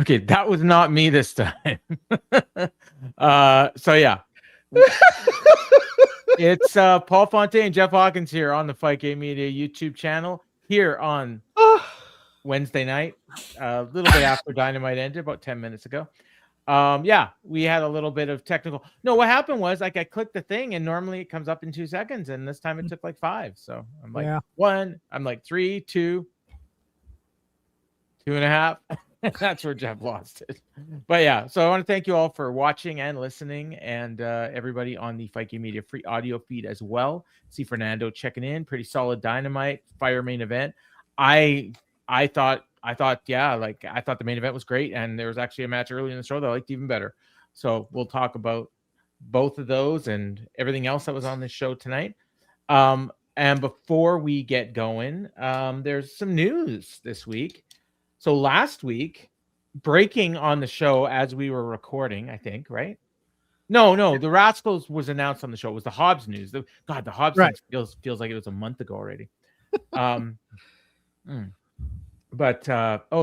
Okay, that was not me this time. So yeah. It's Paul Fontaine, Jeff Hawkins here on the Fight Game Media YouTube channel here on Wednesday night, a little bit after Dynamite ended, about 10 minutes ago. Yeah, we had a little bit of technical. No, what happened was like I clicked the thing and normally it comes up in 2 seconds, and this time it took like 5. So I'm like 1, I'm like 3, 2, 2.5. That's where Jeff lost it. But yeah, so I want to thank you all for watching and listening, and everybody on the Fight Game Media free audio feed as well. See Fernando checking in. Pretty solid Dynamite fire main event. I thought the main event was great, and there was actually a match early in the show that I liked even better. So we'll talk about both of those and everything else that was on this show tonight. And before we get going, there's some news this week. So last week, breaking on the show as we were recording, I think, right? No, the Rascals was announced on the show. It was the Hobbs news. The Hobbs thing feels like it was a month ago already. But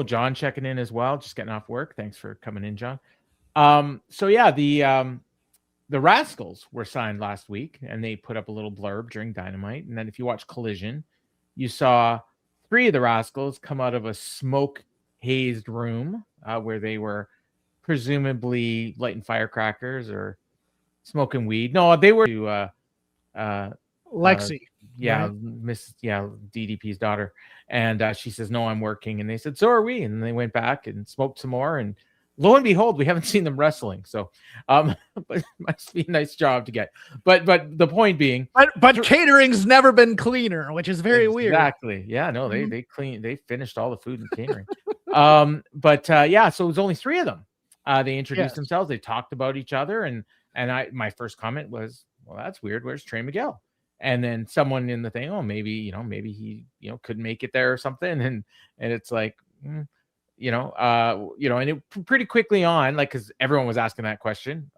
John checking in as well, just getting off work. Thanks for coming in, John. So yeah, the Rascals were signed last week, and they put up a little blurb during Dynamite. And then if you watch Collision, you saw 3 of the Rascals come out of a smoke hazed room where they were presumably lighting firecrackers or smoking weed. No, they were to Lexi. Miss DDP's daughter. And she says, "No, I'm working." And they said, "So are we." And they went back and smoked some more. And lo and behold, we haven't seen them wrestling. So but it must be a nice job to get. But the point being, but catering's never been cleaner, which is very weird. Exactly. Yeah, no, they finished all the food and catering. So it was only 3 of them. They introduced themselves, they talked about each other, and my first comment was, well, that's weird. Where's Trey Miguel? And then someone in the thing, maybe he couldn't make it there or something. And it's like, and it pretty quickly on, like, because everyone was asking that question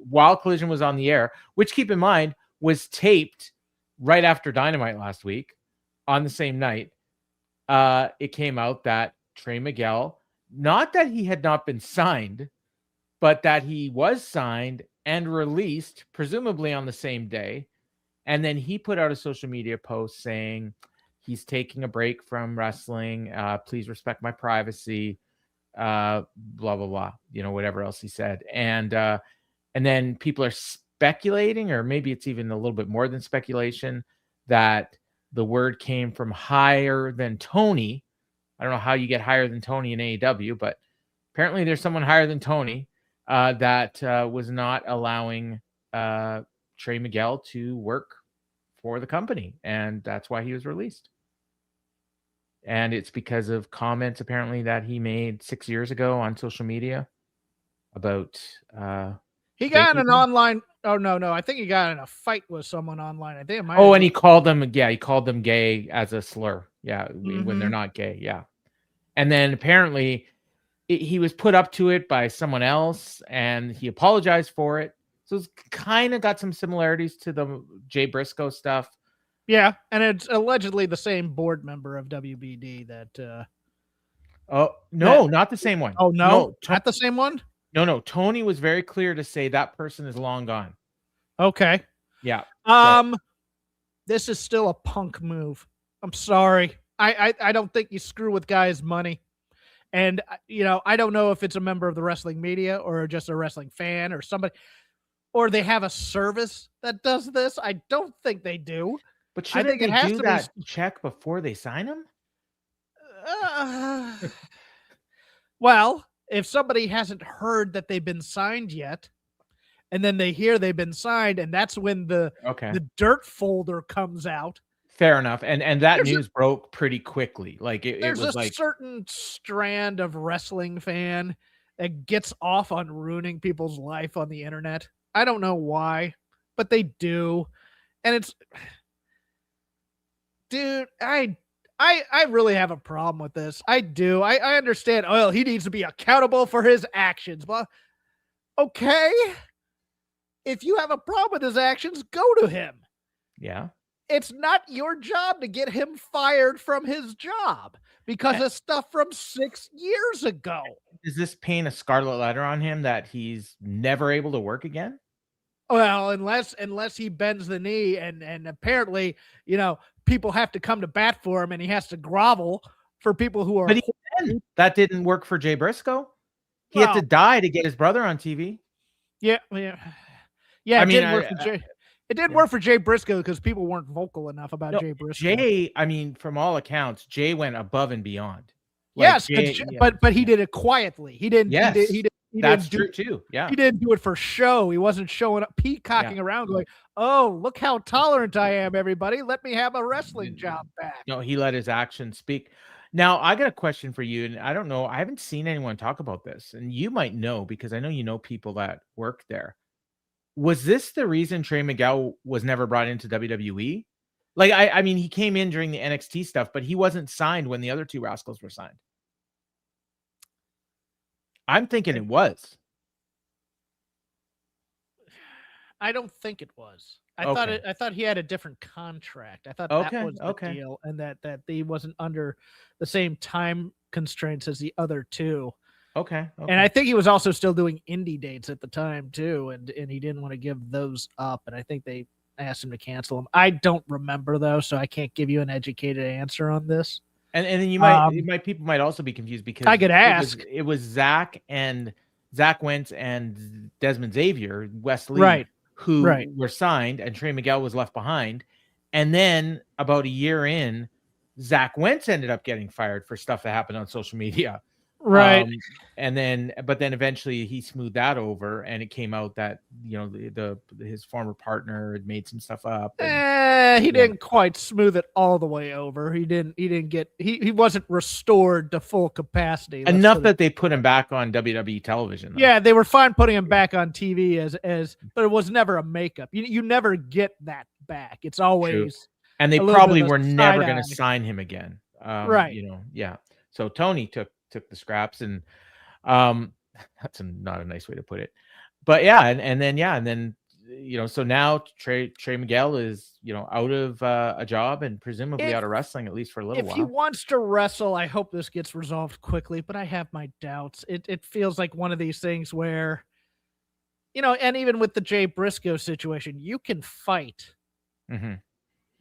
while Collision was on the air, which, keep in mind, was taped right after Dynamite last week on the same night. It came out that Trey Miguel, not that he had not been signed, but that he was signed and released, presumably on the same day. And then he put out a social media post saying he's taking a break from wrestling. Please respect my privacy. Blah, blah, blah. Whatever else he said. And then people are speculating, or maybe it's even a little bit more than speculation, that the word came from Higher Than Tony. I don't know how you get higher than Tony in AEW, but apparently there's someone higher than Tony that was not allowing Trey Miguel to work for the company, and that's why he was released. And it's because of comments apparently that he made 6 years ago on social media about he got an online. Oh no, I think he got in a fight with someone online. I think it might. And he called them gay as a slur. Yeah, when they're not gay. Yeah. And then apparently he was put up to it by someone else, and he apologized for it. So it's kind of got some similarities to the Jay Briscoe stuff. Yeah, and it's allegedly the same board member of WBD that. Not the same one. Oh no, not the same one. No. Tony was very clear to say that person is long gone. Okay. Yeah. This is still a Punk move. I'm sorry. I don't think you screw with guys' money. And, I don't know if it's a member of the wrestling media or just a wrestling fan or somebody, or they have a service that does this. I don't think they do. But shouldn't they do that check before they sign them? Well, if somebody hasn't heard that they've been signed yet, and then they hear they've been signed, and that's when the dirt folder comes out. Fair enough. And that news broke pretty quickly. Like it was a certain strand of wrestling fan that gets off on ruining people's life on the internet. I don't know why, but they do. And it's, dude, I really have a problem with this. I do. I understand. Oh, he needs to be accountable for his actions. Well, okay. If you have a problem with his actions, go to him. Yeah. It's not your job to get him fired from his job because of stuff from 6 years ago. does this paint a scarlet letter on him that he's never able to work again? Well, unless he bends the knee and apparently, people have to come to bat for him and he has to grovel for people who are. But that didn't work for Jay Briscoe. He had to die to get his brother on TV. Yeah. It didn't work for Jay. It didn't work for Jay Briscoe because people weren't vocal enough about Jay Briscoe. From all accounts, Jay went above and beyond. Yes, but he did it quietly. He didn't. Yes, that's true too. Yeah, he didn't do it for show. He wasn't showing up, peacocking around, going, "Oh, look how tolerant I am, everybody. Let me have a wrestling job back." No, he let his actions speak. Now, I got a question for you, and I don't know. I haven't seen anyone talk about this, and you might know because I know you know people that work there. Was this the reason Trey Miguel was never brought into WWE? Like, I mean, he came in during the NXT stuff, but he wasn't signed when the other two Rascals were signed. I'm thinking it was. I don't think it was. I thought he had a different contract. I thought that was the deal, and that he wasn't under the same time constraints as the other two. Okay. And I think he was also still doing indie dates at the time too, and he didn't want to give those up. And I think they asked him to cancel them. I don't remember though, so I can't give you an educated answer on this. And then people might also be confused because I could ask. It was Zach Wentz and Desmond Xavier, Wesley, who were signed, and Trey Miguel was left behind. And then about a year in, Zach Wentz ended up getting fired for stuff that happened on social media. Right. But then eventually he smoothed that over, and it came out that his former partner had made some stuff up. He didn't quite smooth it all the way over. He wasn't restored to full capacity. Enough that they put him back on WWE television. Though. Yeah, they were fine putting him back on TV but it was never a makeup. You never get that back. It's always true. And they probably were never going to sign him again. Right. So Tony took the scraps, and that's not a nice way to put it, but and then so now Trey Miguel is out of a job and presumably out of wrestling, at least for a little while. If he wants to wrestle, I hope this gets resolved quickly, but I have my doubts. It feels like one of these things where and even with the Jay Briscoe situation, you can fight. Mm-hmm.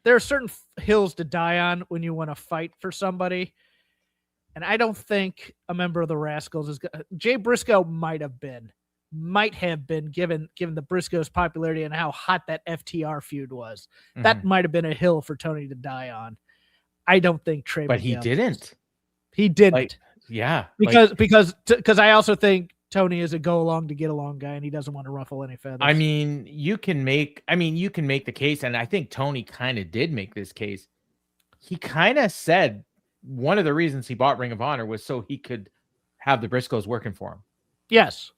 There are certain hills to die on when you want to fight for somebody. And I don't think a member of the Rascals is Jay Briscoe might have been given the Briscoes' popularity and how hot that FTR feud was. Mm-hmm. That might have been a hill for Tony to die on. I don't think Trey. But Miguel he didn't. He didn't. Because I also think Tony is a go along to get along guy, and he doesn't want to ruffle any feathers. I mean, you can make the case, and I think Tony kind of did make this case. He kind of said one of the reasons he bought Ring of Honor was so he could have the Briscoes working for him. Yes.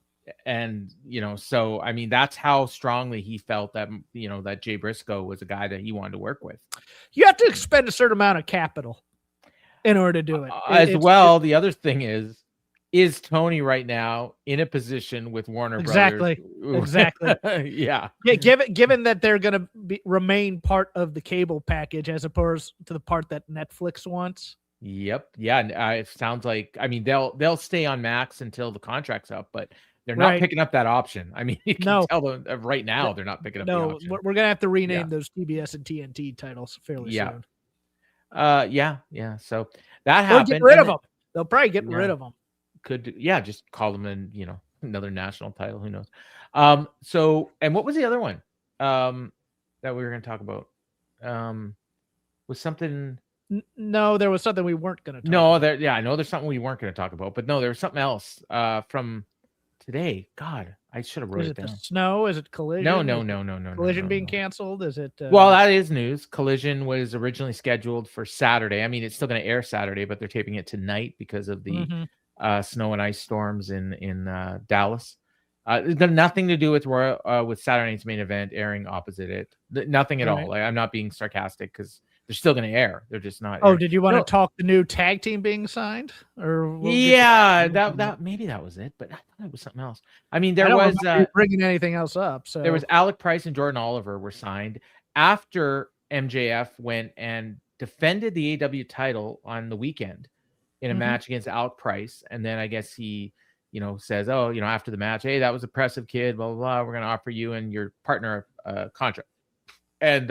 And, so, I mean, that's how strongly he felt that, that Jay Briscoe was a guy that he wanted to work with. You have to expend a certain amount of capital in order to do it. The other thing is Tony right now in a position with Warner Brothers? Exactly. Yeah. Given that they're going to remain part of the cable package as opposed to the part that Netflix wants. Yep. Yeah. It sounds like, I mean, they'll stay on Max until the contract's up, but they're not picking up that option. I mean, you can tell them right now they're not picking up the option. We're going to have to rename those TBS and TNT titles fairly soon. Yeah. So that happened. Get rid of them. They'll probably get rid of them. Just call them in, another national title. Who knows? So, and what was the other one that we were going to talk about? Was something... No, there was something we weren't going to talk about. I know there's something we weren't going to talk about, but no, there was something else from today. God, I should have wrote it down. The snow? Is it Collision? No. Collision being canceled? Is it? Well, that is news. Collision was originally scheduled for Saturday. I mean, it's still going to air Saturday, but they're taping it tonight because of the snow and ice storms in Dallas. It's got nothing to do with Saturday night's main event airing opposite it. Nothing at all. Like, I'm not being sarcastic because they're still going to air. They're just not. Oh, did you want to talk the new tag team being signed? Or that maybe that was it, but I thought it was something else. I mean, there was bringing anything else up. So there was Alec Price and Jordan Oliver were signed after MJF went and defended the AEW title on the weekend in a match against Alec Price, and then I guess he says, oh, after the match, hey, that was a impressive kid, blah, blah, blah. We're going to offer you and your partner a contract. And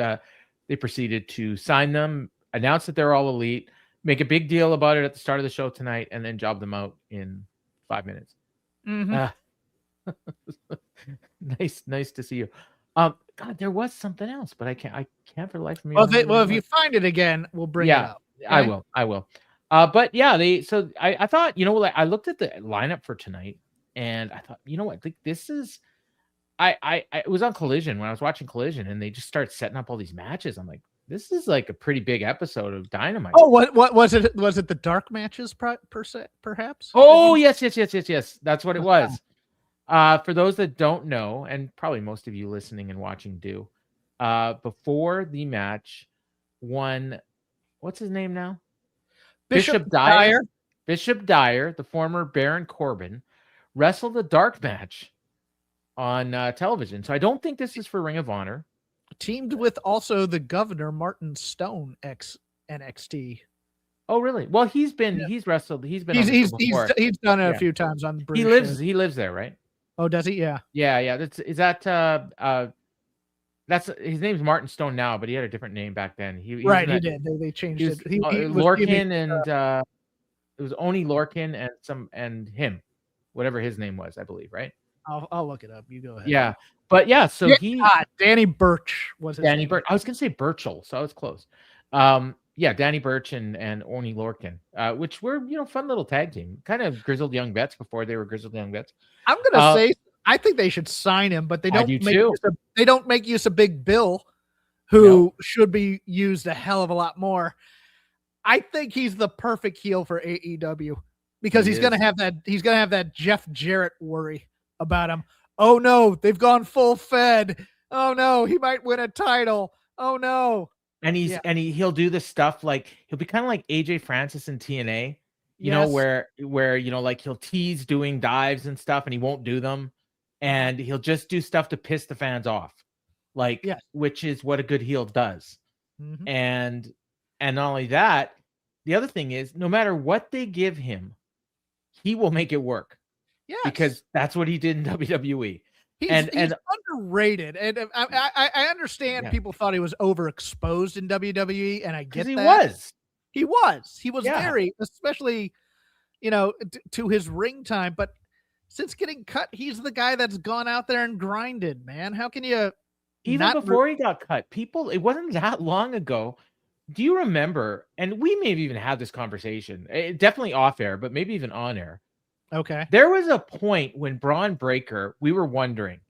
they proceeded to sign them, announce that they're all elite, make a big deal about it at the start of the show tonight, and then job them out in 5 minutes. Nice to see you. God, there was something else, but I can't for the life of me. Well, if you find it again, we'll bring it up. Okay? I will. But yeah, I thought, I looked at the lineup for tonight, and I thought, like this is, it was on Collision when I was watching Collision, and they just start setting up all these matches. I'm like, this is like a pretty big episode of Dynamite. Oh, what was it? Was it the dark matches perhaps? Oh, yes. That's what it was. For those that don't know, and probably most of you listening and watching do, before the match, what's his name now? Bishop Dyer. Bishop Dyer, the former Baron Corbin, wrestled a dark match on television. So I don't think this is for Ring of Honor. Teamed with also the Governor Martin Stone, ex NXT. Oh, really? Well, he's wrestled. He's done it a few times on the British. He lives there, right? Oh, does he? Yeah. Yeah. That's his name's Martin Stone now, but he had a different name back then. He did. They changed it. Lorcan and it was Oni Lorcan and him, whatever his name was, I believe, right? I'll look it up. You go ahead. Yeah, but yeah, so Danny Burch was his name. Birch. I was gonna say Burchell, so I was close. Danny Burch and Oni Lorcan, which were fun little tag team, kind of grizzled young vets before they were grizzled young vets. I'm gonna say I think they should sign him, but they don't make use of Big Bill, who should be used a hell of a lot more. I think he's the perfect heel for AEW because he's gonna have that Jeff Jarrett worry about him. Oh no, they've gone full fed. Oh no, he might win a title. Oh no. And he'll do this stuff like he'll be kind of like AJ Francis in TNA, where like he'll tease doing dives and stuff and he won't do them. And he'll just do stuff to piss the fans off. Which is what a good heel does. Mm-hmm. And not only that, the other thing is no matter what they give him, he will make it work. Yes. Because that's what he did in WWE. He's underrated. And I understand people thought he was overexposed in WWE, and I get that. He was very, especially, to his ring time. But since getting cut, he's the guy that's gone out there and grinded, man. How can you even before he got cut? It wasn't that long ago. Do you remember? And we may have even had this conversation, definitely off air, but maybe even on air. Okay. There was a point when Braun Breaker, we were wondering,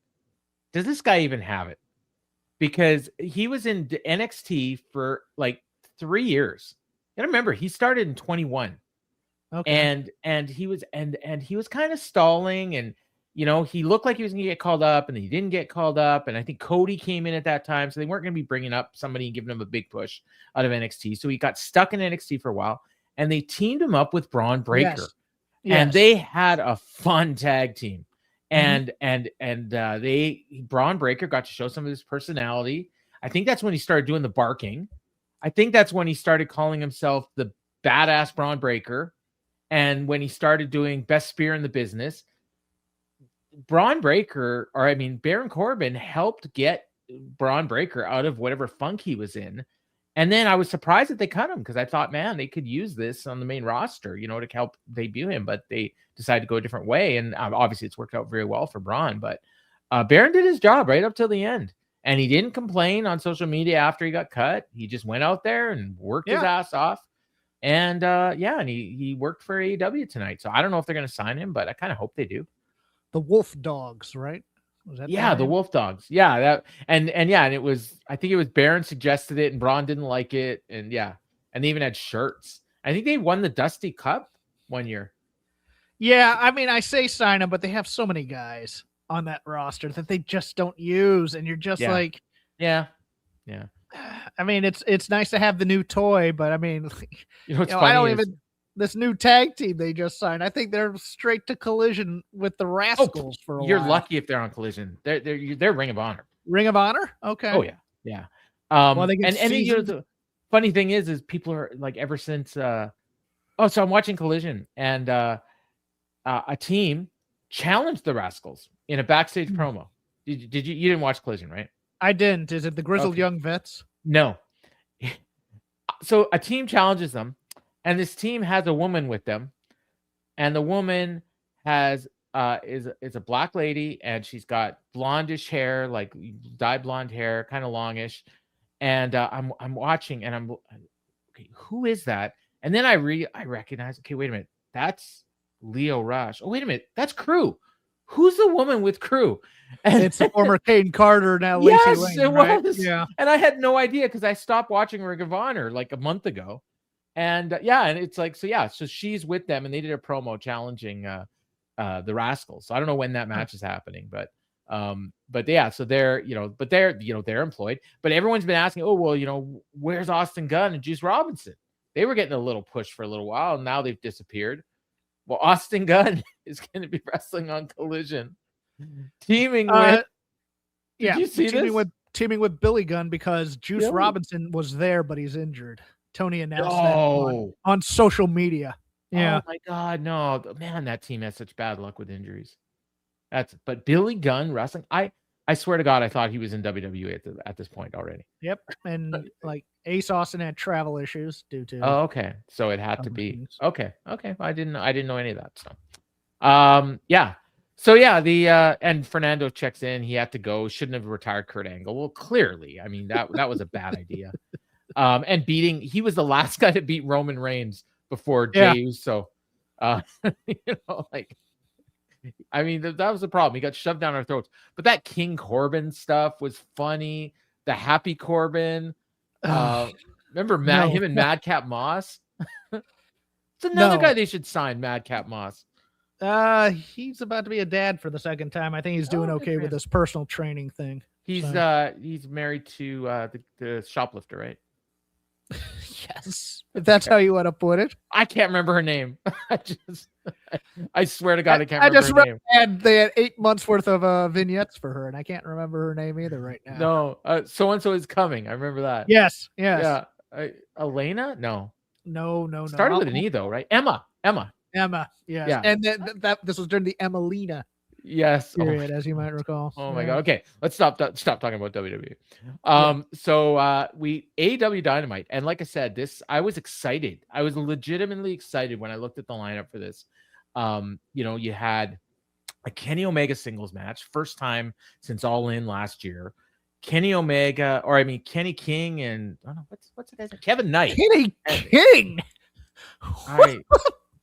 does this guy even have it? Because he was in NXT for like 3 years. And remember, he started in 21. Okay. And he was kind of stalling, and he looked like he was going to get called up, and then he didn't get called up. And I think Cody came in at that time, so they weren't going to be bringing up somebody and giving him a big push out of NXT. So he got stuck in NXT for a while, and they teamed him up with Braun Breaker. Yes. Yes. And they had a fun tag team. And Braun Breaker got to show some of his personality. I think that's when he started doing the barking. I think that's when he started calling himself the badass Braun Breaker. And when he started doing best spear in the business, Baron Corbin helped get Braun Breaker out of whatever funk he was in. And then I was surprised that they cut him because I thought, man, they could use this on the main roster, to help debut him. But they decided to go a different way. And obviously it's worked out very well for Braun. But Baron did his job right up till the end. And he didn't complain on social media after he got cut. He just went out there and worked his ass off. And and he worked for AEW tonight. So I don't know if they're going to sign him, but I kind of hope they do. The Wolf Dogs, right? Was that the Wolf Dogs. Yeah, that and it was, I think it was Baron suggested it and Braun didn't like it. And and they even had shirts. I think they won the Dusty Cup one year. Yeah, I mean, I say sign them, but they have so many guys on that roster that they just don't use, and you're just like, yeah. I mean, it's nice to have the new toy, but I mean, funny I don't even. This new tag team they just signed, I think they're straight to Collision with the Rascals for a while. You're lucky if they're on Collision. They're Ring of Honor. Ring of Honor? Okay. Oh yeah. Well, they get the funny thing is people are like, ever since so I'm watching Collision, and a team challenged the Rascals in a backstage promo. Did you didn't watch Collision, right? I didn't. Is it the Grizzled Young Vets? No. So a team challenges them, and this team has a woman with them, and the woman has is a black lady, and she's got blondish hair, like dyed blonde hair, kind of longish. And I'm watching, and I'm okay. Who is that? And then I recognize. Okay, wait a minute. That's Leo Rush. Oh, wait a minute. That's Crew. Who's the woman with Crew? And it's former Caden Carter, now yes, Lacey Lane, it right? was. Yeah. And I had no idea because I stopped watching Ring of Honor like a month ago. And and it's like, so she's with them, and they did a promo challenging the Rascals. So I don't know when that match is happening, but yeah, so they're they're employed. But everyone's been asking, oh, well, where's Austin Gunn and Juice Robinson? They were getting a little push for a little while, and now they've disappeared. Well, Austin Gunn is going to be wrestling on Collision, teaming with. Did you see teaming with Billy Gunn because Juice Robinson was there, but he's injured. Tony announced that on social media. Yeah. Oh my God, no, man, that team has such bad luck with injuries. But Billy Gunn wrestling. I swear to God, I thought he was in WWE at this point already. Yep, and like Ace Austin had travel issues due to. Oh, okay, so it had to be things. Okay. I didn't know any of that. So, the and Fernando checks in. He had to go. Shouldn't have retired Kurt Angle. Well, clearly, I mean that was a bad idea. And he was the last guy to beat Roman Reigns before Jey Uso. I mean, that was the problem. He got shoved down our throats. But that King Corbin stuff was funny. The Happy Corbin. Remember him and Madcap Moss? It's another guy they should sign, Madcap Moss. He's about to be a dad for the second time. I think he's doing okay with this personal training thing. He's married to the shoplifter, right? Yes, if that's how you want to put it. I can't remember her name. I swear to God, I can't remember her name. They had 8 months worth of vignettes for her, and I can't remember her name either right now. No, so-and-so is coming. I remember that. Yes. Yeah. Elena? No. Started with an E, though, right? Emma. Yes. Yeah. And this was during the Emelina. Yes. Period, as you might recall. Oh my God. Okay, let's stop talking about WWE. So AEW Dynamite, and like I said, I was excited. I was legitimately excited when I looked at the lineup for this. You had a Kenny Omega singles match, first time since All In last year. Kenny King and I don't know what's the guy's name? Kevin Knight. Kenny King. All right.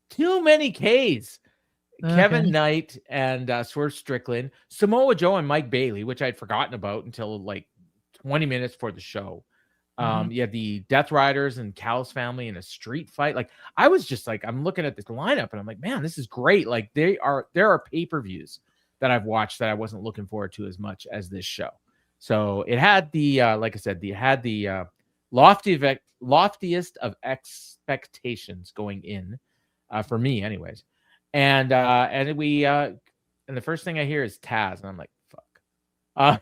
Too many K's. Okay. Kevin Knight and Swerve Strickland, Samoa Joe and Mike Bailey, which I'd forgotten about until like 20 minutes for the show. You had the Death Riders and Callis family in a street fight. Like I was just like, I'm looking at this lineup and I'm like, man, this is great. Like there are pay-per-views that I've watched that I wasn't looking forward to as much as this show. So it had the like I said, the loftiest of expectations going in for me, anyways. And the first thing I hear is Taz, and I'm like, fuck.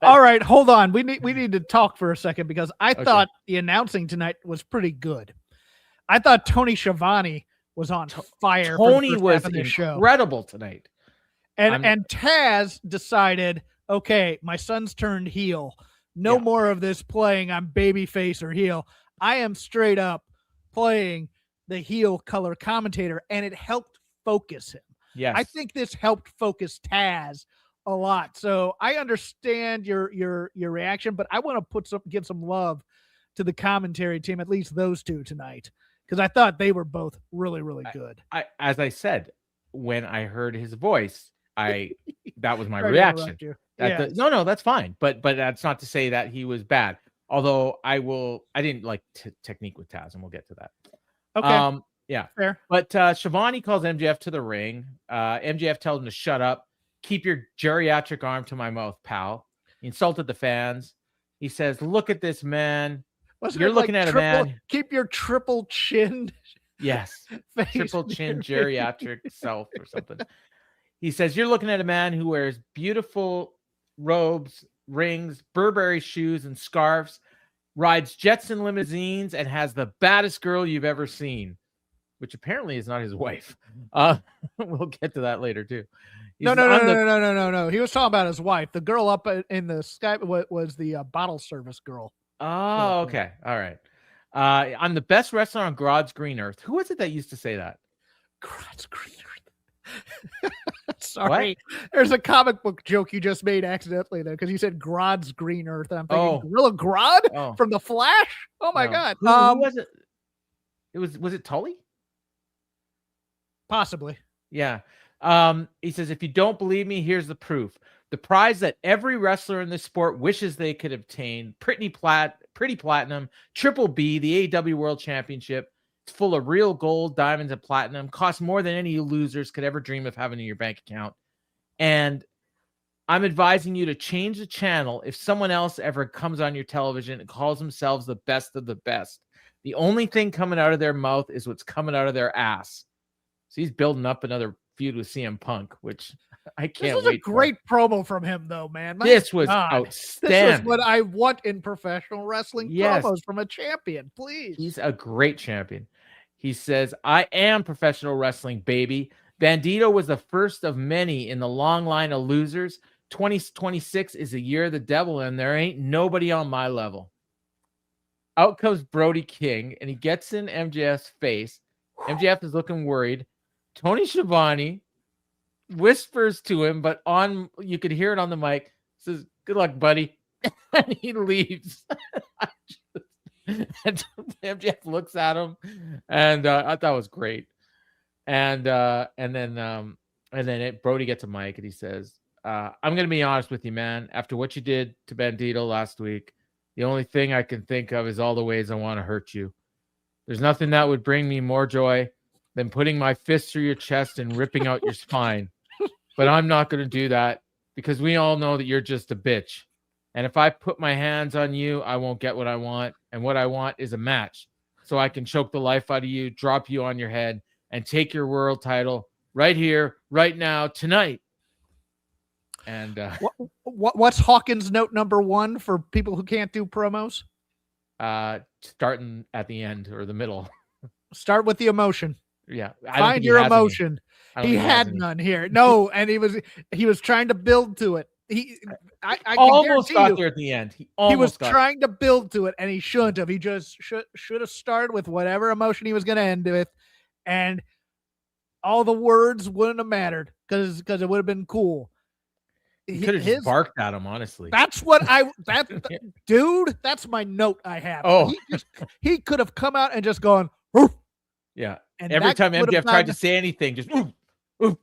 All right, hold on. We need to talk for a second because I thought the announcing tonight was pretty good. I thought Tony Schiavone was on fire. Tony was incredible tonight. And Taz decided, okay, my son's turned heel. No more of this playing I'm babyface or heel. I am straight up playing the heel color commentator, and it helped focus him. Yes. I think this helped focus Taz a lot. So I understand your reaction, but I want to give some love to the commentary team, at least those two tonight, because I thought they were both really, really good. As I said, when I heard his voice, that was my reaction. No, that's fine. But that's not to say that he was bad. Although I didn't like technique with Taz, and we'll get to that. Okay. Yeah. Fair. But Schiavone calls MJF to the ring. MJF tells him to shut up. Keep your geriatric arm to my mouth, pal. He insulted the fans. He says, look at this man. You're looking at a man. Keep your triple chin. Yes. Triple chin geriatric self or something. He says, you're looking at a man who wears beautiful robes, rings, Burberry shoes, and scarves, rides jets and limousines, and has the baddest girl you've ever seen, which apparently is not his wife. We'll get to that later too. No. He was talking about his wife. The girl up in the sky was the bottle service girl. Oh, okay. All right. I'm the best wrestler on God's green earth. Who was it that used to say that? God's green earth. Sorry. What? There's a comic book joke you just made accidentally there because you said Grodd's green earth. And I'm thinking Gorilla Grodd from the Flash. Oh my God. Who was it? Was it Tully? Possibly. Yeah. He says, if you don't believe me, here's the proof. The prize that every wrestler in this sport wishes they could obtain, Pretty Platinum, Triple B, the AEW World Championship. It's full of real gold, diamonds, and platinum. Costs more than any losers could ever dream of having in your bank account. And I'm advising you to change the channel if someone else ever comes on your television and calls themselves the best of the best. The only thing coming out of their mouth is what's coming out of their ass. So he's building up another feud with CM Punk, which I can't wait. This was a great promo from him, though, man. This was outstanding. This is what I want in professional wrestling promos from a champion, please. He's a great champion. He says, I am professional wrestling, baby. Bandito was the first of many in the long line of losers. 2026 is a year of the devil, and there ain't nobody on my level. Out comes Brody King, and he gets in MJF's face. MJF is looking worried. Tony Schiavone whispers to him, but you could hear it on the mic. Says, "Good luck, buddy," and he leaves. And MJF looks at him, and I thought it was great. And then Brody gets a mic, and he says, "I'm going to be honest with you, man. After what you did to Bandito last week, the only thing I can think of is all the ways I want to hurt you. There's nothing that would bring me more joy than putting my fist through your chest and ripping out your spine. But I'm not going to do that because we all know that you're just a bitch. And if I put my hands on you, I won't get what I want. And what I want is a match so I can choke the life out of you, drop you on your head, and take your world title right here, right now, tonight." And what's Hawkins' note number 1 for people who can't do promos? Starting at the end or the middle. Start with the emotion. Yeah. Find your emotion. He had none here. No, and he was trying to build to it. I almost got there at the end. He was trying to build to it, and he shouldn't have. He just should have started with whatever emotion he was going to end with, and all the words wouldn't have mattered because it would have been cool. He could have just barked at him, honestly. That's what dude, that's my note I have. Oh, he could have come out and just gone, "Oof." Yeah. And every time MJF tried to say anything, just "Oof, oof."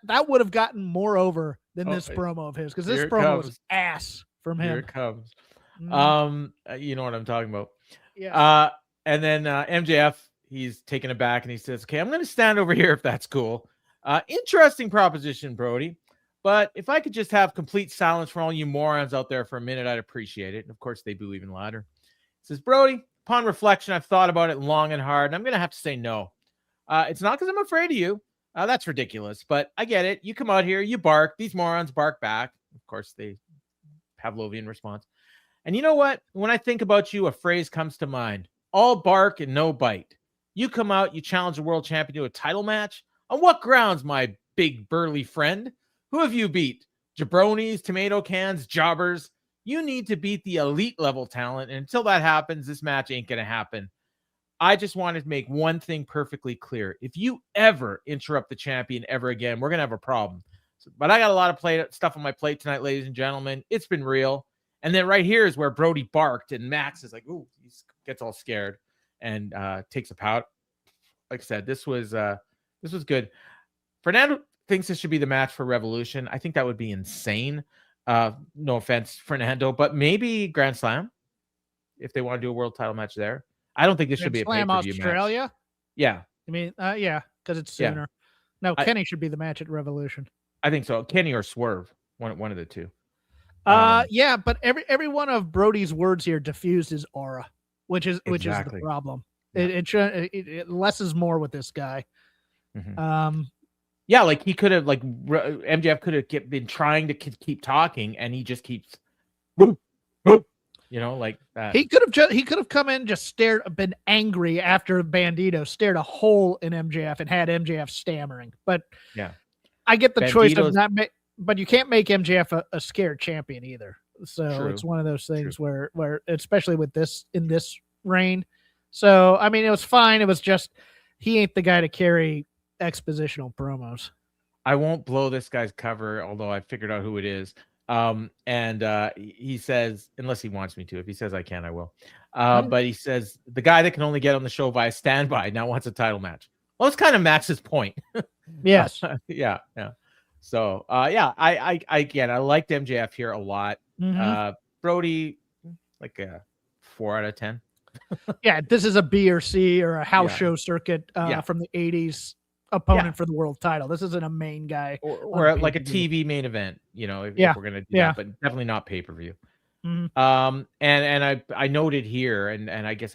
That would have gotten more over than this promo of his, because this promo was ass from him. Here it comes. You know what I'm talking about. Yeah. And then MJF, he's taken aback and he says, "Okay, I'm going to stand over here if that's cool. Interesting proposition, Brody. But if I could just have complete silence for all you morons out there for a minute, I'd appreciate it." And of course, they boo even louder. He says, "Brody, upon reflection, I've thought about it long and hard, and I'm going to have to say no. It's not because I'm afraid of you. That's ridiculous, but I get it. You come out here, you bark. These morons bark back." Of course, they Pavlovian response. "And you know what? When I think about you, a phrase comes to mind. All bark and no bite. You come out, you challenge a world champion to a title match. On what grounds, my big burly friend? Who have you beat? Jabronis, tomato cans, jobbers? You need to beat the elite level talent. And until that happens, this match ain't going to happen. I just wanted to make one thing perfectly clear. If you ever interrupt the champion ever again, we're going to have a problem. But I got a lot of stuff on my plate tonight, ladies and gentlemen. It's been real." And then right here is where Brody barked, and Max is like, "Ooh," he gets all scared and takes a pout. Like I said, this was good. Fernando thinks this should be the match for Revolution. I think that would be insane. No offense, Fernando, but maybe Grand Slam if they want to do a world title match there. I don't think this should be a pay-per-view Australia match. Yeah. I mean, yeah, because it's sooner. No, Kenny should be the match at Revolution. I think so. Kenny or Swerve, one of the two. Yeah, but every one of Brody's words here diffused his aura, which is the problem. Yeah. It less is more with this guy. Mm-hmm. Yeah, like he could have, like MJF could have been trying to keep talking, and he just keeps. like that. He could have come in, just been angry after Bandito stared a hole in MJF and had MJF stammering. But yeah, I get the choice of Bandito's- not but you can't make MJF a scared champion either. So True. it's one of those things where especially with this in this reign. So I mean, it was fine. It was just he ain't the guy to carry expositional promos. I won't blow this guy's cover, although I figured out who it is. He says, unless he wants me to, if he says I can, I will. But he says the guy that can only get on the show via standby now wants a title match. Well, it's kind of Max's point. Yes. Yeah. So, I liked MJF here a lot. Mhm. Brody, like a 4 out of 10. Yeah, this is a B or C or a house Yeah. show circuit Yeah. from the 80s opponent for the world title. This isn't a main guy. Or like a pay-per-view. TV main event, if we're going to do Yeah. that, but definitely not pay-per-view. Mhm. And I noted here, and I guess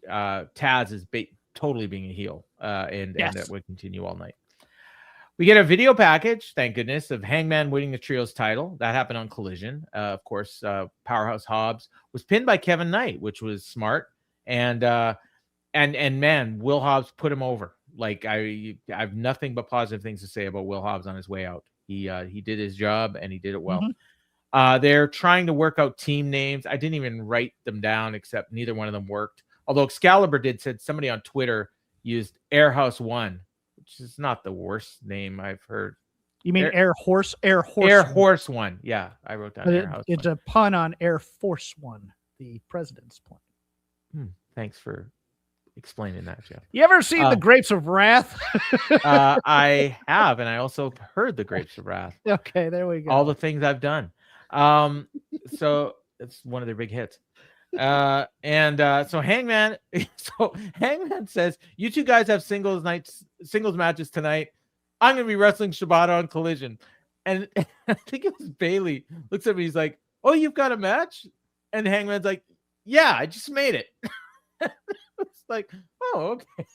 Taz is totally being a heel, and that would continue all night. We get a video package, thank goodness, of Hangman winning the Trios title. That happened on Collision. Of course, Powerhouse Hobbs was pinned by Kevin Knight, which was smart. And man, Will Hobbs put him over. Like I have nothing but positive things to say about Will Hobbs on his way out. He did his job and he did it well. They're trying to work out team names. I didn't even write them down, except neither one of them worked. Although Excalibur said somebody on Twitter used Airhouse One, which is not the worst name I've heard. You mean Air Horse One. Yeah, I wrote down Airhouse. It's a pun on Air Force One, the president's plane. Thanks for explaining that, Jeff. You ever seen the Grapes of Wrath? I have, and I also heard the Grapes of Wrath. Okay, there we go. All the things I've done. So it's one of their big hits. So Hangman says, "You two guys have singles matches tonight. I'm gonna be wrestling Shibata on Collision." And I think it was Bailey looks at me, he's like, "Oh, you've got a match?" And Hangman's like, "Yeah, I just made it." It's like, oh, okay.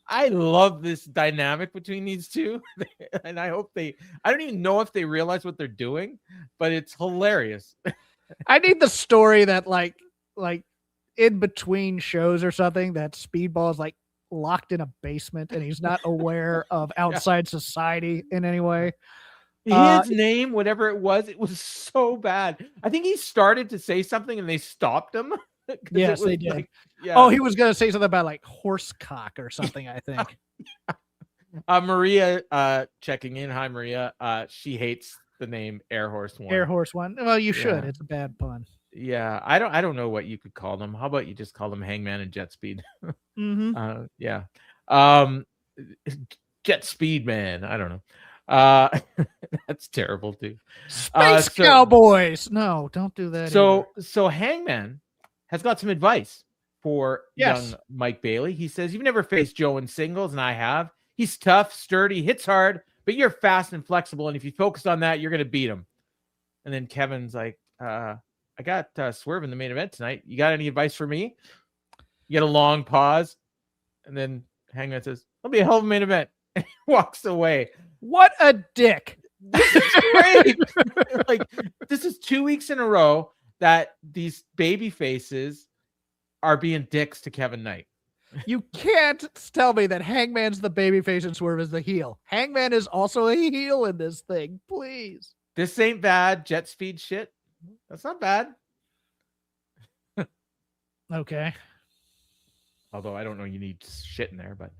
I love this dynamic between these two. And I don't even know if they realize what they're doing, but it's hilarious. I need the story that like in between shows or something that Speedball is like locked in a basement and he's not aware of outside society in any way. His name, whatever it was so bad. I think he started to say something and they stopped him. Yes, they did. Like, yeah. Oh, he was going to say something about like horsecock or something, I think. Maria checking in. Hi, Maria. She hates the name Air Horse One. Air Horse One. Well, you should. Yeah. It's a bad pun. Yeah, I don't know what you could call them. How about you just call them Hangman and Jet Speed? Yeah. Jet Speed Man. I don't know. That's terrible too. Space Cowboys. No, don't do that. So Hangman has got some advice for young Mike Bailey. He says, "You've never faced Joe in singles, and I have. He's tough, sturdy, hits hard, but you're fast and flexible. And if you focus on that, you're going to beat him." And then Kevin's like, "I got Swerve in the main event tonight. You got any advice for me?" You get a long pause. And then Hangman says, "It'll be a hell of a main event." And he walks away. What a dick. This is great. Like, this is 2 weeks in a row that these baby faces are being dicks to Kevin Knight. You can't tell me that Hangman's the babyface and Swerve is the heel. Hangman is also a heel in this thing, please. This ain't bad. Jet Speed shit. That's not bad. Okay. Although I don't know you need shit in there, but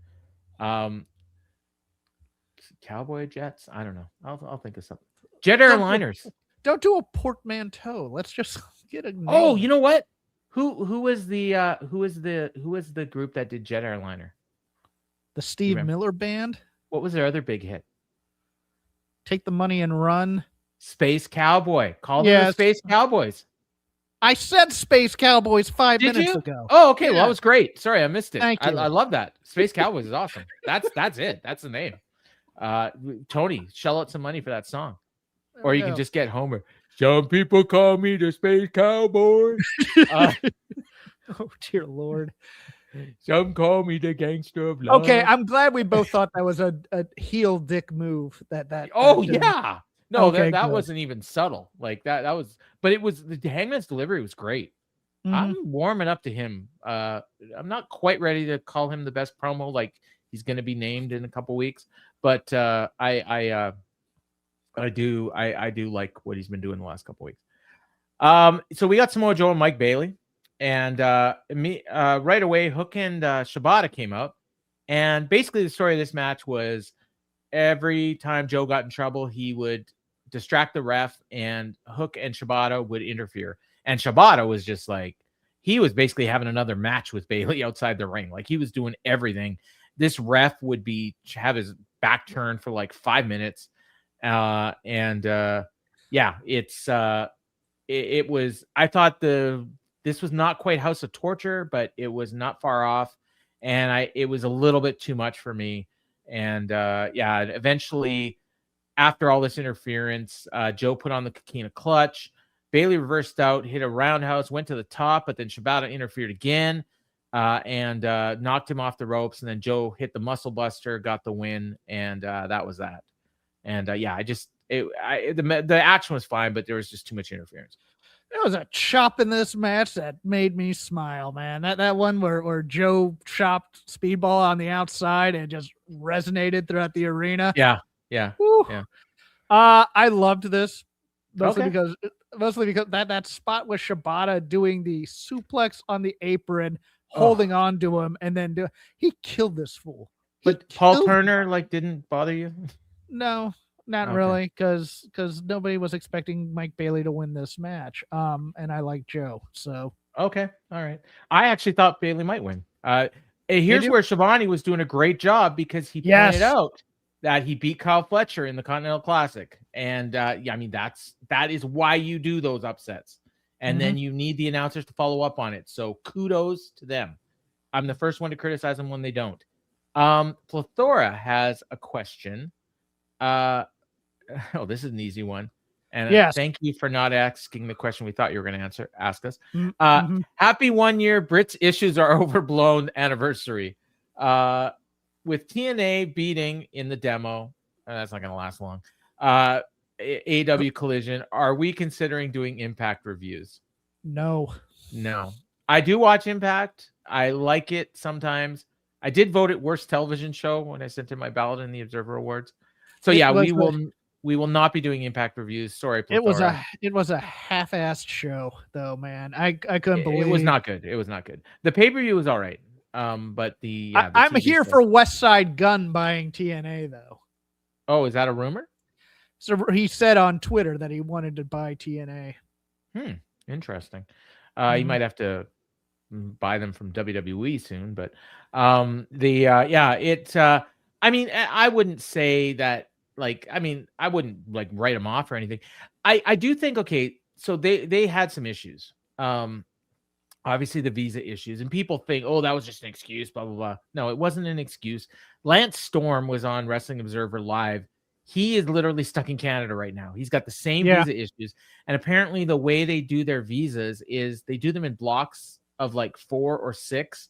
Cowboy Jets. I don't know. I'll think of something. Jet Airliners. Don't do a portmanteau. Let's just get a name. Oh, you know what? Who was the group that did Jet Airliner? The Steve Miller Band. What was their other big hit? Take the Money and Run. Space Cowboy. Call them the Space Cowboys. I said Space Cowboys 5 minutes ago. Oh, okay. Yeah. Well, that was great. Sorry, I missed it. Thank you. I love that. Space Cowboys is awesome. That's it. That's the name. Tony, shell out some money for that song. Or you can just get Homer. Some people call me the Space Cowboy. Oh, dear Lord. Some call me the gangster of love. Okay, I'm glad we both thought that was a heel dick move. Yeah. No, okay, that wasn't even subtle. Like that was, but it was, the Hangman's delivery was great. I'm warming up to him. I'm not quite ready to call him the best promo. Like he's going to be named in a couple weeks, but I do like what he's been doing the last couple weeks. So we got Samoa Joe and Mike Bailey, and right away Hook and Shibata came out, and basically the story of this match was every time Joe got in trouble, he would distract the ref, and Hook and Shibata would interfere. And Shibata was just like, he was basically having another match with Bailey outside the ring. Like he was doing everything. This ref would have his back turned for like 5 minutes. It was, I thought this was not quite House of Torture, but it was not far off. And it was a little bit too much for me. And eventually after all this interference, Joe put on the Coquina clutch. Bailey reversed out, hit a roundhouse, went to the top, but then Shibata interfered again and knocked him off the ropes. And then Joe hit the muscle buster, got the win, and that was that. And the action was fine, but there was just too much interference. There was a chop in this match that made me smile, man. That one where Joe chopped Speedball on the outside and just resonated throughout the arena. Yeah. I loved this mostly because that spot with Shibata doing the suplex on the apron, holding on to him, and then he killed this fool. But Paul Turner didn't bother you? No. Not really, because nobody was expecting Mike Bailey to win this match. And I like Joe, so okay, all right. I actually thought Bailey might win. Here's where Shivani was doing a great job because he pointed out that he beat Kyle Fletcher in the Continental Classic, and that is why you do those upsets, and then you need the announcers to follow up on it. So kudos to them. I'm the first one to criticize them when they don't. Plethora has a question. This is an easy one. And thank you for not asking the question we thought you were going to ask us. Happy 1 year Brits issues are overblown anniversary. With TNA beating in the demo, that's not going to last long. AEW Collision, are we considering doing Impact reviews? No. I do watch Impact. I like it sometimes. I did vote it worst television show when I sent in my ballot in the Observer Awards. So we will not be doing Impact reviews. Sorry, Plethora. It was a half-assed show though, man. I couldn't believe it was not good. It was not good. The pay-per-view was all right. But I'm here for West Side Gun buying TNA though. Oh, is that a rumor? So he said on Twitter that he wanted to buy TNA. Interesting. You might have to buy them from WWE soon, but I wouldn't say that. I wouldn't write them off or anything. I do think, so they had some issues. Obviously the visa issues, and people think, that was just an excuse, blah, blah, blah. No, it wasn't an excuse. Lance Storm was on Wrestling Observer Live. He is literally stuck in Canada right now. He's got the same visa issues. And apparently the way they do their visas is they do them in blocks of 4 or 6.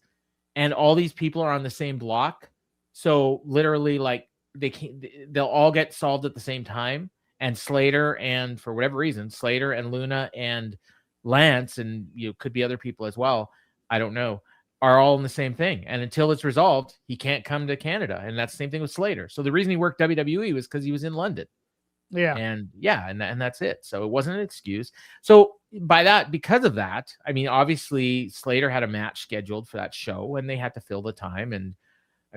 And all these people are on the same block. So literally they'll all get solved at the same time. And Slater, and for whatever reason, Slater and Luna and Lance, and could be other people as well, I don't know, are all in the same thing. And until it's resolved, he can't come to Canada. And that's the same thing with Slater. So the reason he worked WWE was because he was in London. And that's it. So it wasn't an excuse. So because of that, obviously Slater had a match scheduled for that show and they had to fill the time. And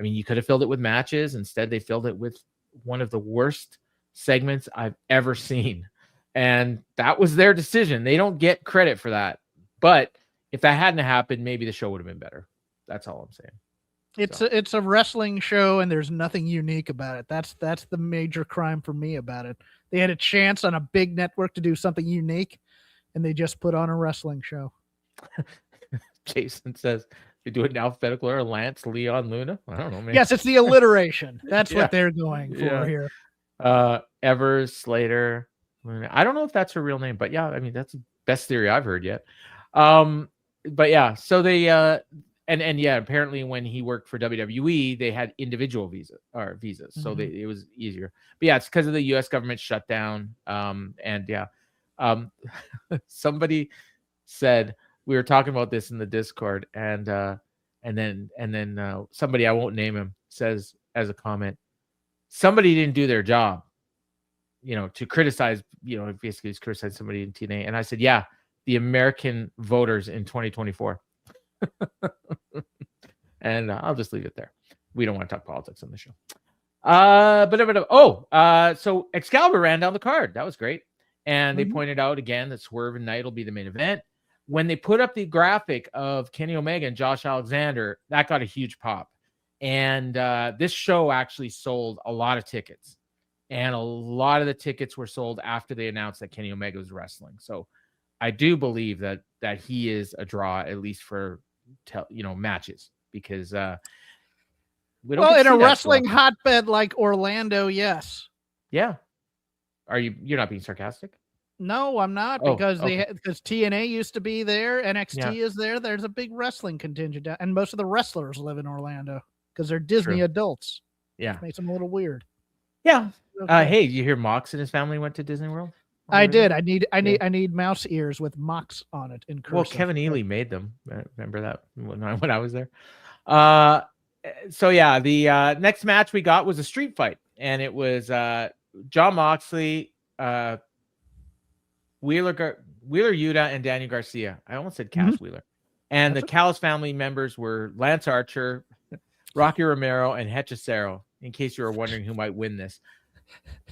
you could have filled it with matches. Instead, they filled it with one of the worst segments I've ever seen. And that was their decision. They don't get credit for that. But if that hadn't happened, maybe the show would have been better. That's all I'm saying. It's a wrestling show, and there's nothing unique about it. That's the major crime for me about it. They had a chance on a big network to do something unique, and they just put on a wrestling show. Jason says, you do it in alphabetical order: Lance, Leon, Luna. I don't know, man. Yes, it's the alliteration. That's what they're going for here. Evers, Slater, Luna. I don't know if that's her real name, but that's the best theory I've heard yet. So they apparently when he worked for WWE, they had individual visas. So it was easier. But it's because of the US government shutdown. Somebody said we were talking about this in the Discord, and then somebody, I won't name him, says as a comment, somebody didn't do their job, to criticize, basically he's criticizing somebody in TNA. And I said, yeah, the American voters in 2024. And I'll just leave it there. We don't want to talk politics on the show. So Excalibur ran down the card. That was great. And they pointed out again that Swerve and Knight will be the main event. When they put up the graphic of Kenny Omega and Josh Alexander, that got a huge pop. And this show actually sold a lot of tickets. And a lot of the tickets were sold after they announced that Kenny Omega was wrestling. So I do believe that he is a draw, at least for matches, because we don't in a wrestling hotbed like Orlando, yes. Yeah. You're not being sarcastic? No, I'm not, because because TNA used to be there, NXT is there. There's a big wrestling contingent, and most of the wrestlers live in Orlando because they're Disney adults. Yeah, makes them a little weird. Yeah. Okay. Hey, you hear Mox and his family went to Disney World? I did. I need mouse ears with Mox on it in cursive. Well, Kevin Ely made them. Remember that when I was there. So yeah, the next match we got was a street fight, and it was Jon Moxley, Wheeler Yuta, and Daniel Garcia. I almost said Cash Wheeler. And the Callis family members were Lance Archer, Rocky Romero, and Hechicero, in case you were wondering who might win this.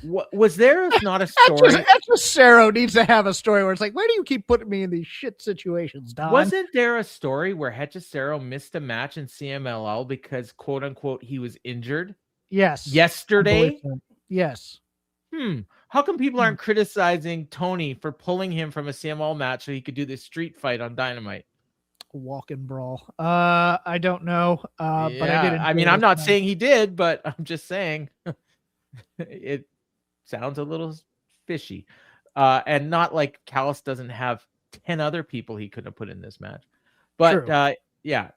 Was there not a story? Hechicero needs to have a story where it's like, where do you keep putting me in these shit situations, Don? Wasn't there a story where Hechicero missed a match in CMLL because, quote unquote, he was injured? Yes. Yesterday? Yes. How come people aren't criticizing Tony for pulling him from a CMLL match so he could do this street fight on Dynamite? Walk and brawl. I don't know. But I didn't. I mean, I'm not saying he did, but I'm just saying it sounds a little fishy. And not like Callis doesn't have 10 other people he couldn't have put in this match. But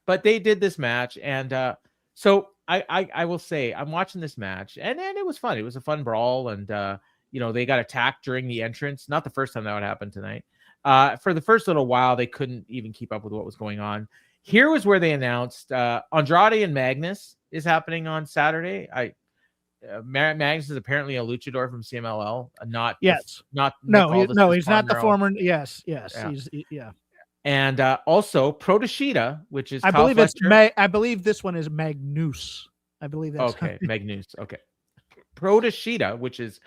but they did this match. And so I will say I'm watching this match, and it was fun. It was a fun brawl, and they got attacked during the entrance. Not the first time that would happen tonight. For the first little while, they couldn't even keep up with what was going on. Here was where they announced Andrade and Magnus is happening on Saturday. Magnus is apparently a luchador from CMLL. He's not the former. Yes. And also Protashita, which is I believe this one is Magnus. I believe that's okay. Magnus. Okay. Protashita, which is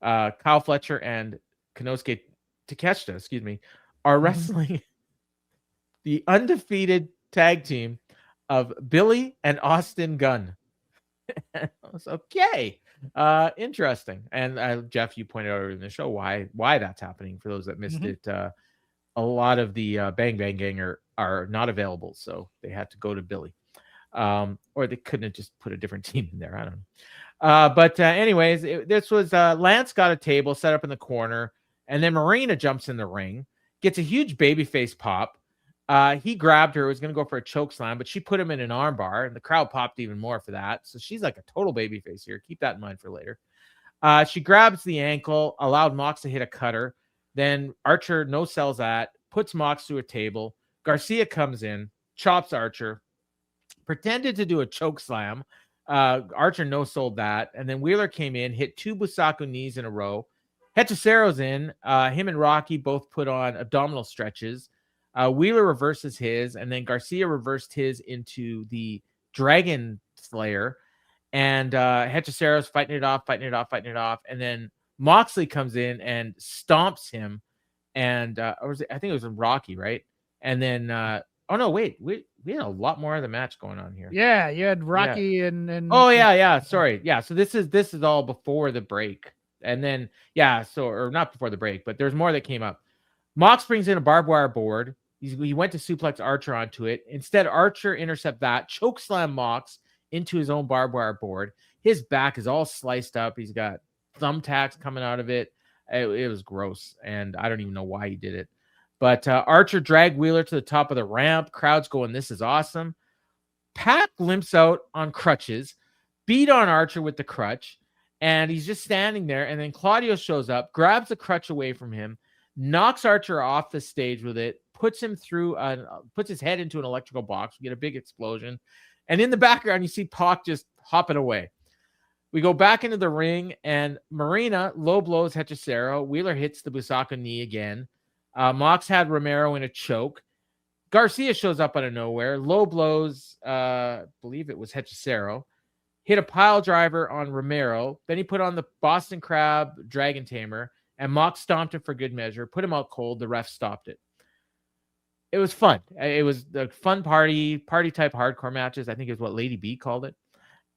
Kyle Fletcher and Konosuke Takeshita, are wrestling the undefeated tag team of Billy and Austin Gunn. Okay. Interesting. And Jeff, you pointed out earlier in the show why that's happening. For those that missed it, a lot of the Bang Bang Gang are not available, so they had to go to Billy. Or they couldn't have just put a different team in there. I don't know. But anyways, this was Lance got a table set up in the corner, and then Marina jumps in the ring, gets a huge babyface pop. He grabbed her, was going to go for a choke slam, but she put him in an arm bar, and the crowd popped even more for that. So she's like a total babyface here. Keep that in mind for later. She grabs the ankle, allowed Mox to hit a cutter. Then Archer no-sells that, puts Mox to a table. Garcia comes in, chops Archer, pretended to do a choke slam. Archer no-sold that. And then Wheeler came in, hit 2 Busaku knees in a row. Hechicero's in. Him and Rocky both put on abdominal stretches. Wheeler reverses his, and then Garcia reversed his into the Dragon Slayer. And Hechicero's fighting it off. And then Moxley comes in and stomps him. And I think it was Rocky, right? And then we had a lot more of the match going on here. Yeah, you had Rocky and sorry. Yeah, so this is all before the break. And then or not before the break, but there's more that came up. Mox brings in a barbed wire board. He went to suplex Archer onto it. Instead, Archer intercept that, chokeslam Mox into his own barbed wire board. His back is all sliced up. He's got thumbtacks coming out of it. It was gross, and I don't even know why he did it. But Archer dragged Wheeler to the top of the ramp. Crowd's going, this is awesome. Pac limps out on crutches, beat on Archer with the crutch, and he's just standing there. And then Claudio shows up, grabs the crutch away from him, knocks Archer off the stage with it, puts him through, puts his head into an electrical box. We get a big explosion. And in the background, you see Pac just hopping away. We go back into the ring, and Marina low blows Hechicero. Wheeler hits the Busaka knee again. Mox had Romero in a choke. Garcia shows up out of nowhere. Low blows, I believe it was Hechicero. Hit a pile driver on Romero. Then he put on the Boston Crab Dragon Tamer, and Mox stomped him for good measure. Put him out cold. The ref stopped it. It was fun. It was the fun party type hardcore matches. I think is what Lady B called it.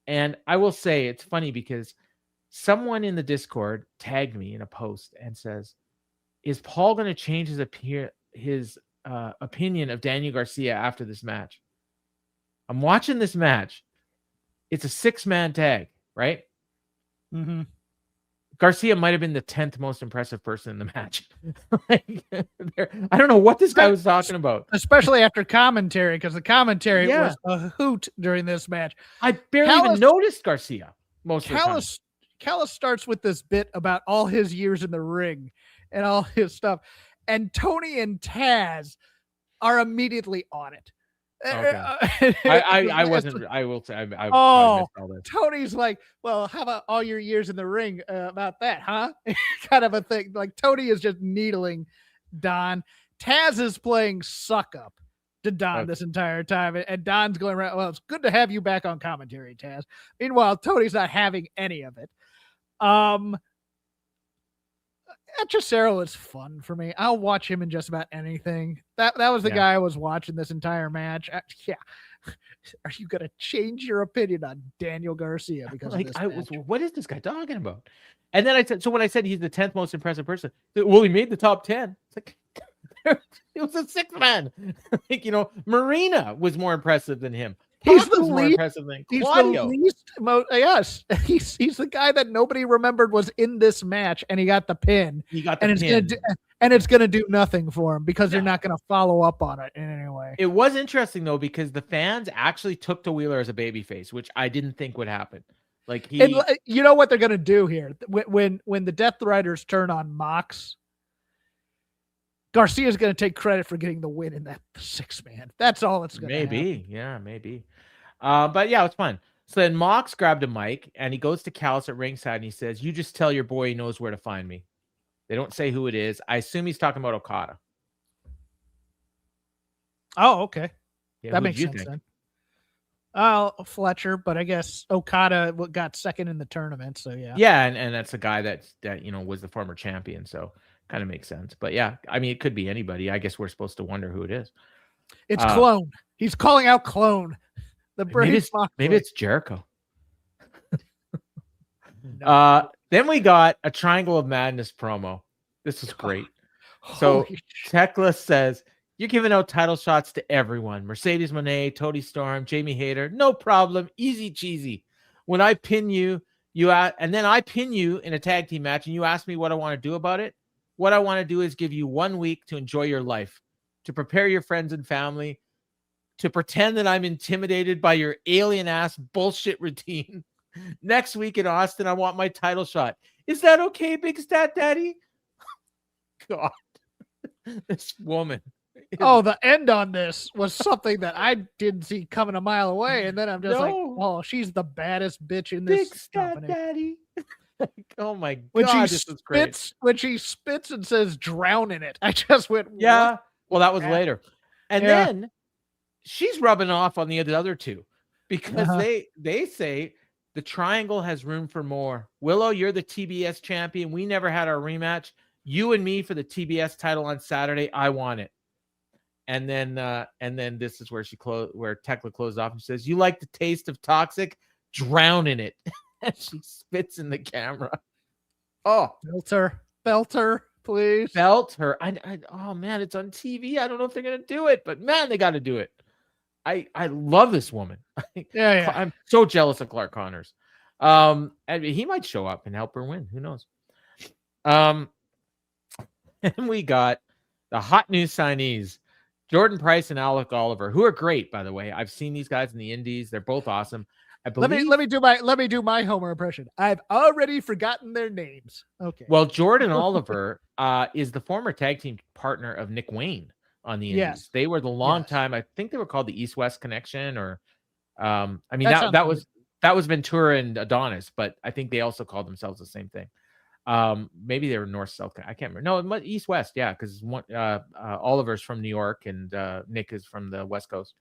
And I will say it's funny because someone in the Discord tagged me in a post and says, "Is Paul going to change his opinion of Daniel Garcia after this match?" I'm watching this match. It's a 6-man tag, right? Mm-hmm. Garcia might have been the 10th most impressive person in the match. I don't know what this guy was talking about. Especially after commentary, because the commentary was a hoot during this match. I barely even noticed Garcia most of the time. Callis starts with this bit about all his years in the ring and all his stuff. And Tony and Taz are immediately on it. Okay. I wasn't. I will say. I missed all this. Tony's like, well, how about all your years in the ring about that, huh? Kind of a thing. Like Tony is just needling Don. Taz is playing suck up to Don this entire time, and Don's going around. Well, it's good to have you back on commentary, Taz. Meanwhile, Tony's not having any of it. Hechicero is fun for me. I'll watch him in just about anything. That was the guy I was watching this entire match. Are you gonna change your opinion on Daniel Garcia because of this match? What is this guy talking about? And then I said, so when I said he's the 10th most impressive person, well, he made the top 10. It's like it was a 6th man. Like, Marina was more impressive than him. He's the least. He's the least. Yes, he's the guy that nobody remembered was in this match, and he got the pin. It's gonna do nothing for him because they're not gonna follow up on it in any way. It was interesting though because the fans actually took to Wheeler as a babyface, which I didn't think would happen. Like you know what they're gonna do here when the Death Riders turn on Mox. Garcia's going to take credit for getting the win in that 6-man. That's all it's going to happen. Maybe. But yeah, it's fun. So then Mox grabbed a mic and he goes to Callis at ringside and he says, "You just tell your boy he knows where to find me." They don't say who it is. I assume he's talking about Okada. Oh, okay. Yeah, that makes sense then. Oh, Fletcher, but I guess Okada got second in the tournament, so yeah. Yeah, and that's a guy that was the former champion, so kind of makes sense. But yeah, I mean, it could be anybody. I guess we're supposed to wonder who it is. It's Clone. He's calling out Clone. Maybe it's Jericho. Then we got a Triangle of Madness promo. This was great. So Tekla says, "You're giving out title shots to everyone. Mercedes Moné, Toni Storm, Jamie Hayter. No problem. Easy cheesy. When I pin you, and then I pin you in a tag team match and you ask me what I want to do about it. What I want to do is give you 1 week to enjoy your life, to prepare your friends and family, to pretend that I'm intimidated by your alien ass bullshit routine. Next week in Austin, I want my title shot. Is that okay, Big Stat Daddy?" God, this woman. The end on this was something that I didn't see coming a mile away. And then I'm just like, oh, she's the baddest bitch in this Big Stat Daddy. Oh my God, this is great. When she spits and says drown in it, I just went, yeah. What? Well, that was later. And then she's rubbing off on the other two because they say the Triangle has room for more. Willow, you're the TBS champion. We never had our rematch. You and me for the TBS title on Saturday. I want it. And then this is where where Tekla closed off and says, "You like the taste of toxic? Drown in it." And she spits in the camera. Oh, belt her, please. Belt her. Oh man, it's on TV. I don't know if they're gonna do it, but man, they got to do it. I love this woman. Yeah. I'm so jealous of Clark Connors. And he might show up and help her win. Who knows? And we got the hot new signees, Jordan Price and Alec Oliver, who are great, by the way. I've seen these guys in the Indies. They're both awesome. I believe... Let me do my Homer impression. I've already forgotten their names. Okay. Well, Jordan Oliver is the former tag team partner of Nick Wayne on the Yes. Indies. They were the long Yes. time. I think they were called the East-West Connection, or I mean That sounds that was Ventura and Adonis, but I think they also called themselves the same thing. Maybe they were North-South. I can't remember. No, East-West. Yeah, because Oliver's from New York and Nick is from the West Coast.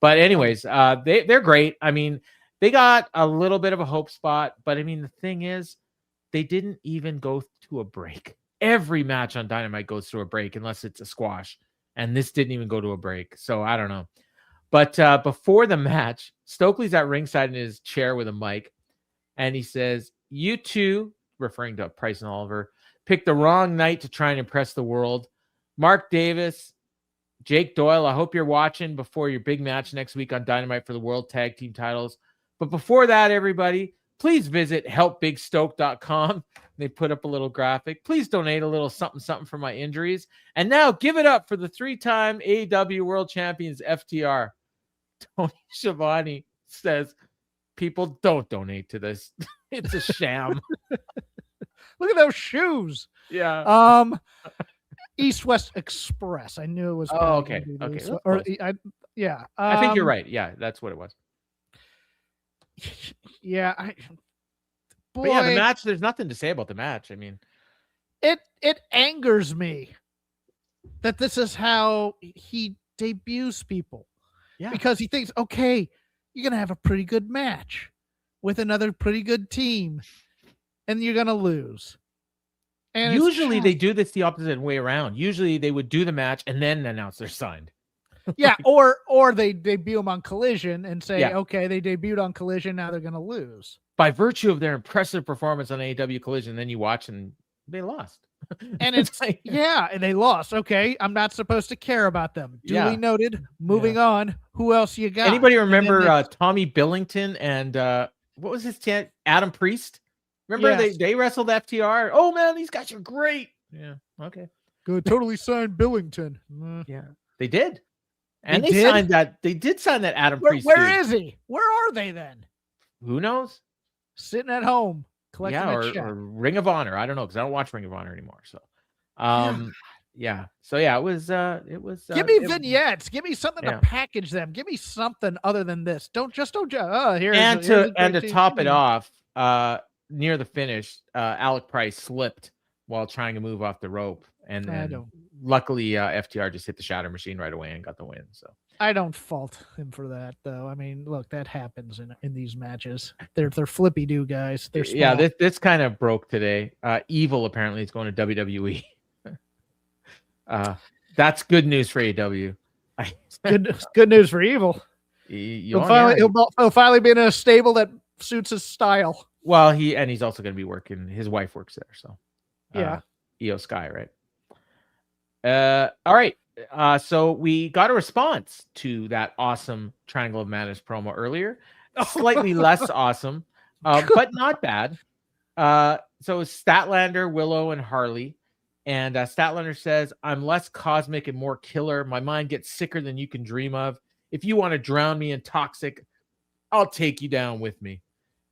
But anyways, they're great. I mean, they got a little bit of a hope spot, but I mean, the thing is, they didn't even go to a break. Every match on Dynamite goes through a break unless it's a squash, and this didn't even go to a break. So I don't know. But before the match, Stokely's at ringside in his chair with a mic, and he says, "You two," referring to Price and Oliver, "picked the wrong night to try and impress the world. Mark Davis, Jake Doyle, I hope you're watching before your big match next week on Dynamite for the World Tag Team titles. But before that, everybody, please visit helpbigstoke.com. They put up a little graphic. Please donate a little something, something for my injuries. And now give it up for the 3-time AEW World Champions FTR." Tony Schiavone says, "People, don't donate to this. It's a sham." Look at those shoes. Yeah. East-West Express. I knew it was. Oh, okay. Okay. Yeah. I think you're right. Yeah, that's what it was. Yeah. Boy, But yeah, the match, there's nothing to say about the match. I mean, it angers me that this is how he debuts people. yeah. Because he thinks, okay, you're going to have a pretty good match with another pretty good team, and you're going to lose. And usually they do this the opposite way around. Usually they would do the match and then announce they're signed. Yeah, or they debut them on Collision and say, Yeah. okay, they debuted on Collision, now they're going to lose. By virtue of their impressive performance on AEW Collision, then you watch and they lost. And it's like, yeah, and they lost. Okay, I'm not supposed to care about them. Duly noted. Moving on. Who else you got? Anybody remember Tommy Billington and what was his chant? Adam Priest? Remember they wrestled FTR? Oh man, these guys are great. Yeah. Okay. Good. Totally signed Billington. Yeah. They did. And They they did? signed that. They did sign that Adam Priest. Where is he? Where are they then? Who knows? Sitting at home. Collecting or Ring of Honor. I don't know because I don't watch Ring of Honor anymore. So, yeah. So yeah, it was. Give me vignettes. Give me something to package them. Give me something other than this. Don't. Here. And to top it off, near the finish, Alec Price slipped while trying to move off the rope, and luckily FTR just hit the shatter machine right away and got the win. So I don't fault him for that, though. I mean, look, that happens in these matches. They're flippy do guys. They're small. Yeah. This kind of broke today. Evil apparently is going to WWE. That's good news for AEW. Good news for Evil. He'll finally be in a stable that suits his style. Well, he's also going to be working. His wife works there, so yeah. Io Sky, right? All right. So we got a response to that awesome Triangle of Madness promo earlier. Slightly less awesome, but not bad. So Statlander, Willow, and Harley. And Statlander says, "I'm less cosmic and more killer. My mind gets sicker than you can dream of. If you want to drown me in toxic, I'll take you down with me."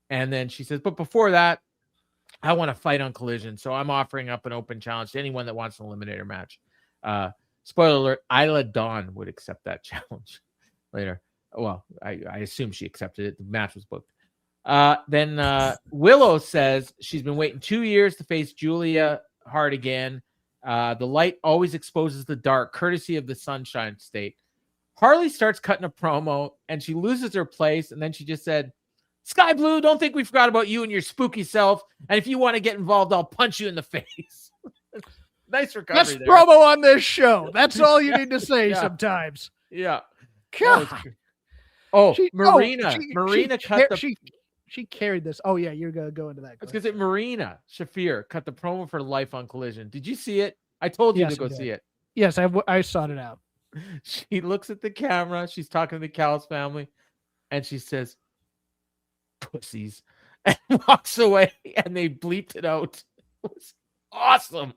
And then she says, "But before that, I want to fight on Collision. So I'm offering up an open challenge to anyone that wants an eliminator match." Spoiler alert, Isla Dawn would accept that challenge later. Well, I assume she accepted it. The match was booked. Then Willow says she's been waiting 2 years to face Julia Hart again. The light always exposes the dark, courtesy of the Sunshine State. Harley starts cutting a promo, and she loses her place, and then she just said, "Sky Blue, don't think we forgot about you and your spooky self, and if you want to get involved, I'll punch you in the face." Nice recovery there. Promo on this show. That's all you need to say sometimes. Yeah. God. Marina cut the... She carried this. Oh, yeah, you're going to go into that. It's because Marina Shafir cut the promo for Life on Collision. Did you see it? I told you to go see it. Yes, I sought it out. She looks at the camera. She's talking to the Callis family, and she says, "Pussies," and walks away, and they bleeped it out. It was awesome.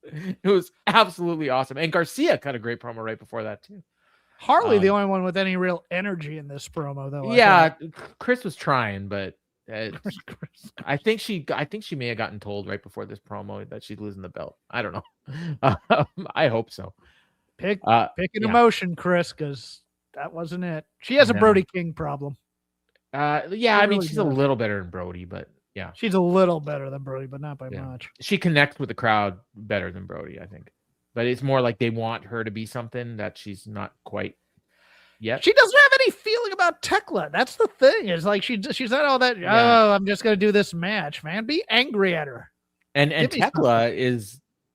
It was absolutely awesome. And Garcia cut a great promo right before that, too. Harley, the only one with any real energy in this promo, though. Yeah, Chris was trying, but I think she may have gotten told right before this promo that she's losing the belt. I don't know. I hope so. Pick an emotion, Chris, because that wasn't it. She has a Brody King problem. Yeah, I mean, she's a little better than Brody, but yeah. She's a little better than Brody, but not by much. She connects with the crowd better than Brody, I think. But it's more like they want her to be something that she's not quite yet. She doesn't have any feeling about Tekla. That's the thing. It's like she's not all that, oh, I'm just going to do this match, man. Be angry at her. And Tekla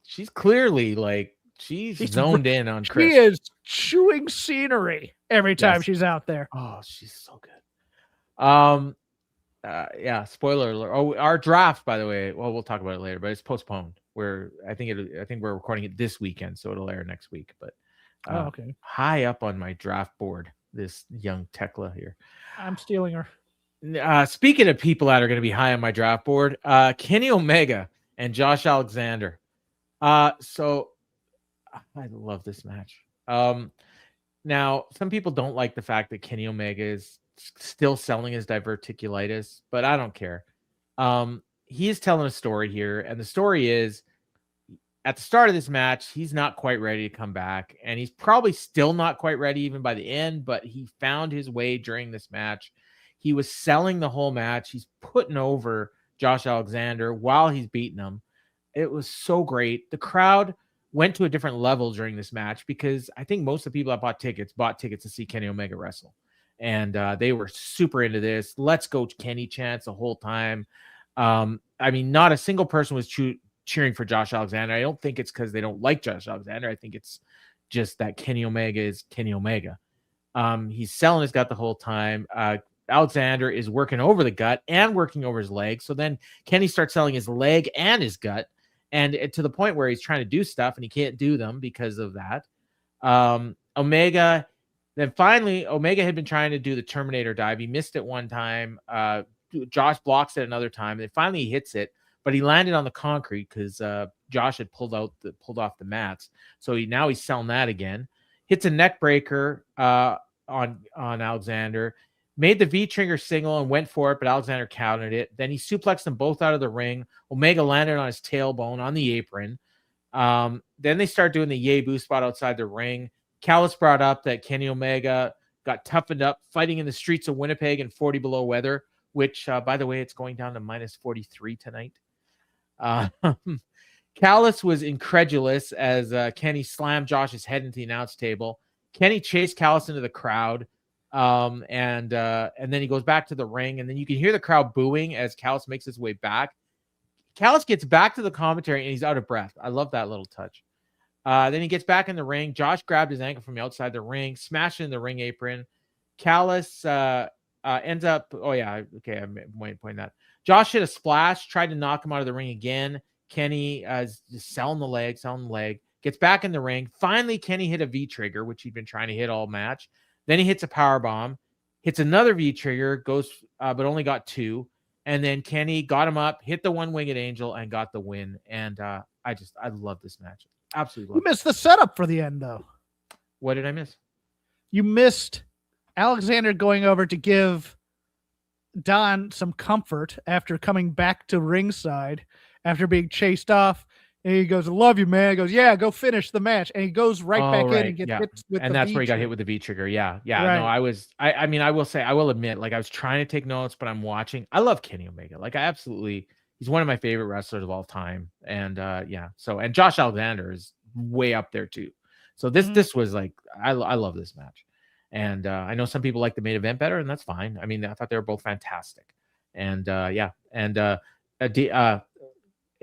she's clearly like, she's zoned in on Chris. She is chewing scenery every time she's out there. Oh, she's so good. Spoiler alert. Oh, our draft, by the way, well, we'll talk about it later, but it's postponed. I think we're recording it this weekend, so it'll air next week. But okay. High up on my draft board, this young Tekla here. I'm stealing her. Speaking of people that are going to be high on my draft board, Kenny Omega and Josh Alexander. So I love this match. Now, some people don't like the fact that Kenny Omega is still selling his diverticulitis, but I don't care. He is telling a story here, and the story is at the start of this match, he's not quite ready to come back, and he's probably still not quite ready even by the end, but he found his way during this match. He was selling the whole match. He's putting over Josh Alexander while he's beating him. It was so great. The crowd went to a different level during this match because I think most of the people that bought tickets to see Kenny Omega wrestle. And they were super into this. Let's go Kenny chants the whole time. I mean, not a single person was cheering for Josh Alexander. I don't think it's because they don't like Josh Alexander. I think it's just that Kenny Omega is Kenny Omega. He's selling his gut the whole time. Alexander is working over the gut and working over his leg. So then Kenny starts selling his leg and his gut. And to the point where he's trying to do stuff and he can't do them because of that. Omega... Then finally, Omega had been trying to do the Terminator dive. He missed it one time. Josh blocks it another time. Then finally he hits it, but he landed on the concrete because Josh had pulled off the mats. So he's selling that again. Hits a neck breaker on Alexander. Made the V-trigger signal and went for it, but Alexander countered it. Then he suplexed them both out of the ring. Omega landed on his tailbone on the apron. Then they start doing the yay boo spot outside the ring. Callis brought up that Kenny Omega got toughened up fighting in the streets of Winnipeg in 40 below weather, which, by the way, it's going down to minus 43 tonight. Callis was incredulous as Kenny slammed Josh's head into the announce table. Kenny chased Callis into the crowd, and then he goes back to the ring, and then you can hear the crowd booing as Callis makes his way back. Callis gets back to the commentary, and he's out of breath. I love that little touch. Then he gets back in the ring. Josh grabbed his ankle from outside the ring, smashed it in the ring apron. Callis ends up. Oh yeah, okay. I'm pointing that. Josh hit a splash, tried to knock him out of the ring again. Kenny is just selling the leg. Gets back in the ring. Finally, Kenny hit a V trigger, which he'd been trying to hit all match. Then he hits a power bomb, hits another V trigger, goes but only got two. And then Kenny got him up, hit the one-winged angel, and got the win. And I love this match. Absolutely. You missed the setup for the end, though. What did I miss? You missed Alexander going over to give Don some comfort after coming back to ringside after being chased off. And he goes, I love you, man. He goes, yeah, go finish the match. And he goes right back in and gets hit with and that's where he got hit with the V trigger. Yeah. Right. No, I will admit, like I was trying to take notes, but I'm watching. I love Kenny Omega. Like he's one of my favorite wrestlers of all time. And and Josh Alexander is way up there too. So this was like, I love this match. And I know some people like the main event better, and that's fine. I mean, I thought they were both fantastic. And AA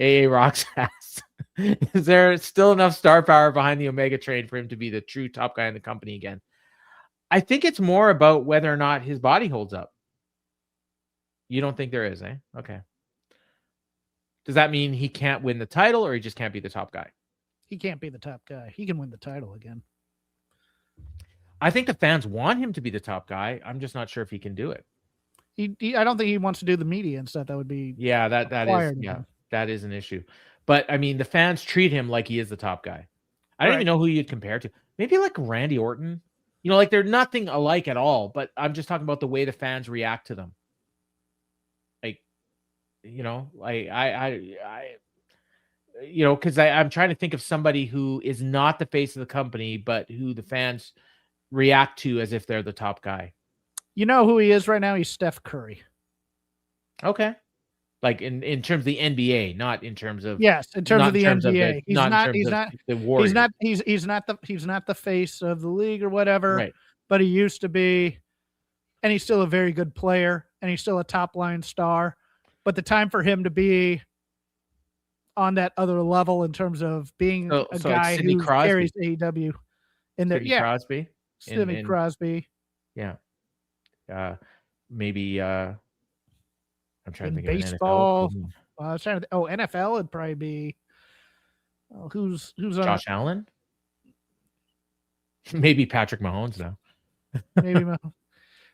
Rocks asks, is there still enough star power behind the Omega train for him to be the true top guy in the company again? I think it's more about whether or not his body holds up. You don't think there is, eh? Okay. Does that mean he can't win the title, or he just can't be the top guy? He can't be the top guy. He can win the title again. I think the fans want him to be the top guy. I'm just not sure if he can do it. I don't think he wants to do the media and stuff. That would be that is an issue. But I mean, the fans treat him like he is the top guy. I don't even know who you'd compare to. Maybe like Randy Orton. You know, like they're nothing alike at all. But I'm just talking about the way the fans react to them. Like, you know, like because I'm trying to think of somebody who is not the face of the company, but who the fans react to as if they're the top guy. You know who he is right now? He's Steph Curry. Okay. Like in terms of the NBA, not in terms of in terms of the NBA. He's not the Warriors. He's not the face of the league or whatever. Right. But he used to be, and he's still a very good player, and he's still a top line star. But the time for him to be on that other level in terms of being a guy who carries AEW in there. Sidney Crosby. Sidney Crosby. Yeah. Maybe I'm trying to think baseball. of NFL. I was trying to NFL would probably be who's Josh Allen? Maybe Patrick Mahomes now.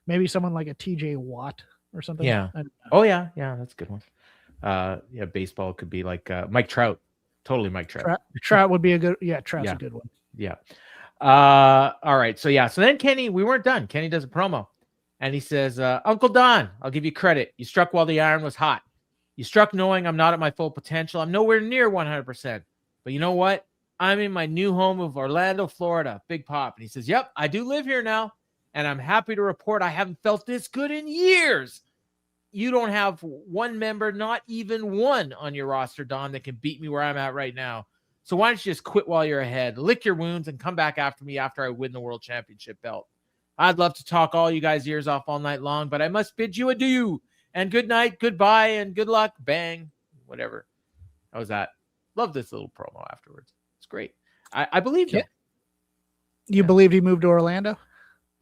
maybe someone like a TJ Watt or something. Yeah. Oh yeah, that's a good one. Baseball could be like Mike Trout. Totally Mike Trout. Trout would be a good Trout's a good one. Yeah. All right. So then Kenny, we weren't done. Kenny does a promo and he says, Uncle Don, I'll give you credit. You struck while the iron was hot. You struck knowing I'm not at my full potential. I'm nowhere near 100%. But you know what? I'm in my new home of Orlando, Florida. Big Pop. And he says, yep, I do live here now. And I'm happy to report I haven't felt this good in years. You don't have one member, not even one on your roster, Don, that can beat me where I'm at right now. So why don't you just quit while you're ahead, lick your wounds, and come back after me after I win the World Championship belt. I'd love to talk all you guys' ears off all night long, but I must bid you adieu. And good night, goodbye, and good luck. Bang. Whatever. How was that? Love this little promo afterwards. It's great. I believed him. You believed he moved to Orlando?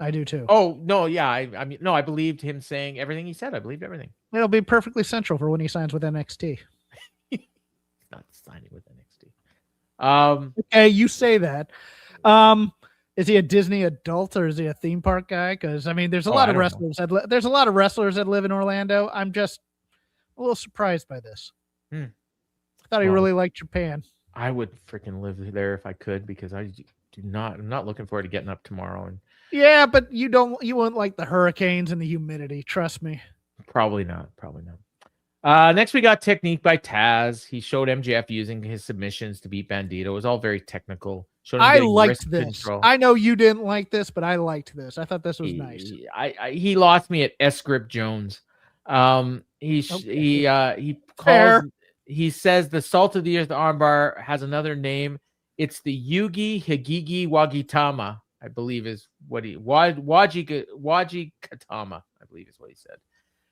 I do too. Oh, no, yeah. I believed him saying everything he said. I believed everything. It'll be perfectly central for when he signs with NXT. Not signing with NXT. Okay, you say that. Is he a Disney adult or is he a theme park guy? Because there's a lot of wrestlers. There's a lot of wrestlers that live in Orlando. I'm just a little surprised by this. I thought he really liked Japan. I would freaking live there if I could, because I'm not looking forward to getting up tomorrow. And yeah, but you won't like the hurricanes and the humidity. Trust me. Probably not. Next we got Technique by Taz. He showed MJF using his submissions to beat Bandito. It was all very technical. I liked this. Control. I know you didn't like this, but I liked this. I thought this was nice. He lost me at S-Grip Jones. He says the Salt of the Earth armbar has another name. It's the Yugi Higigi Wagitama, I believe is what Waji Katama, I believe is what he said.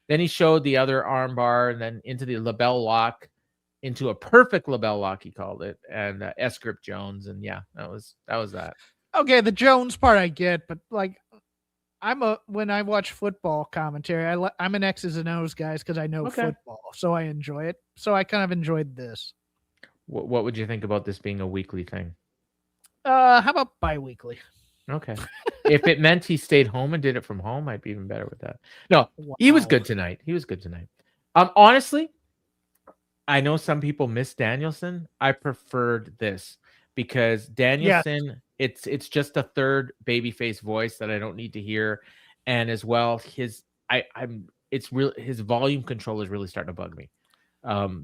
Then he showed the other armbar and then into the label lock, into a perfect label lock, he called it, and S-Grip Jones. And yeah, that was that. Okay, the Jones part I get, but like when I watch football commentary, I'm an X's and O's guys because I know football, so I enjoy it. So I kind of enjoyed this. What would you think about this being a weekly thing? How about bi-weekly? Okay. If it meant he stayed home and did it from home, I'd be even better with that. No, wow. He was good tonight. Honestly, I know some people miss Danielson. I preferred this because Danielson, it's just a third babyface voice that I don't need to hear, and as well, his volume control is really starting to bug me.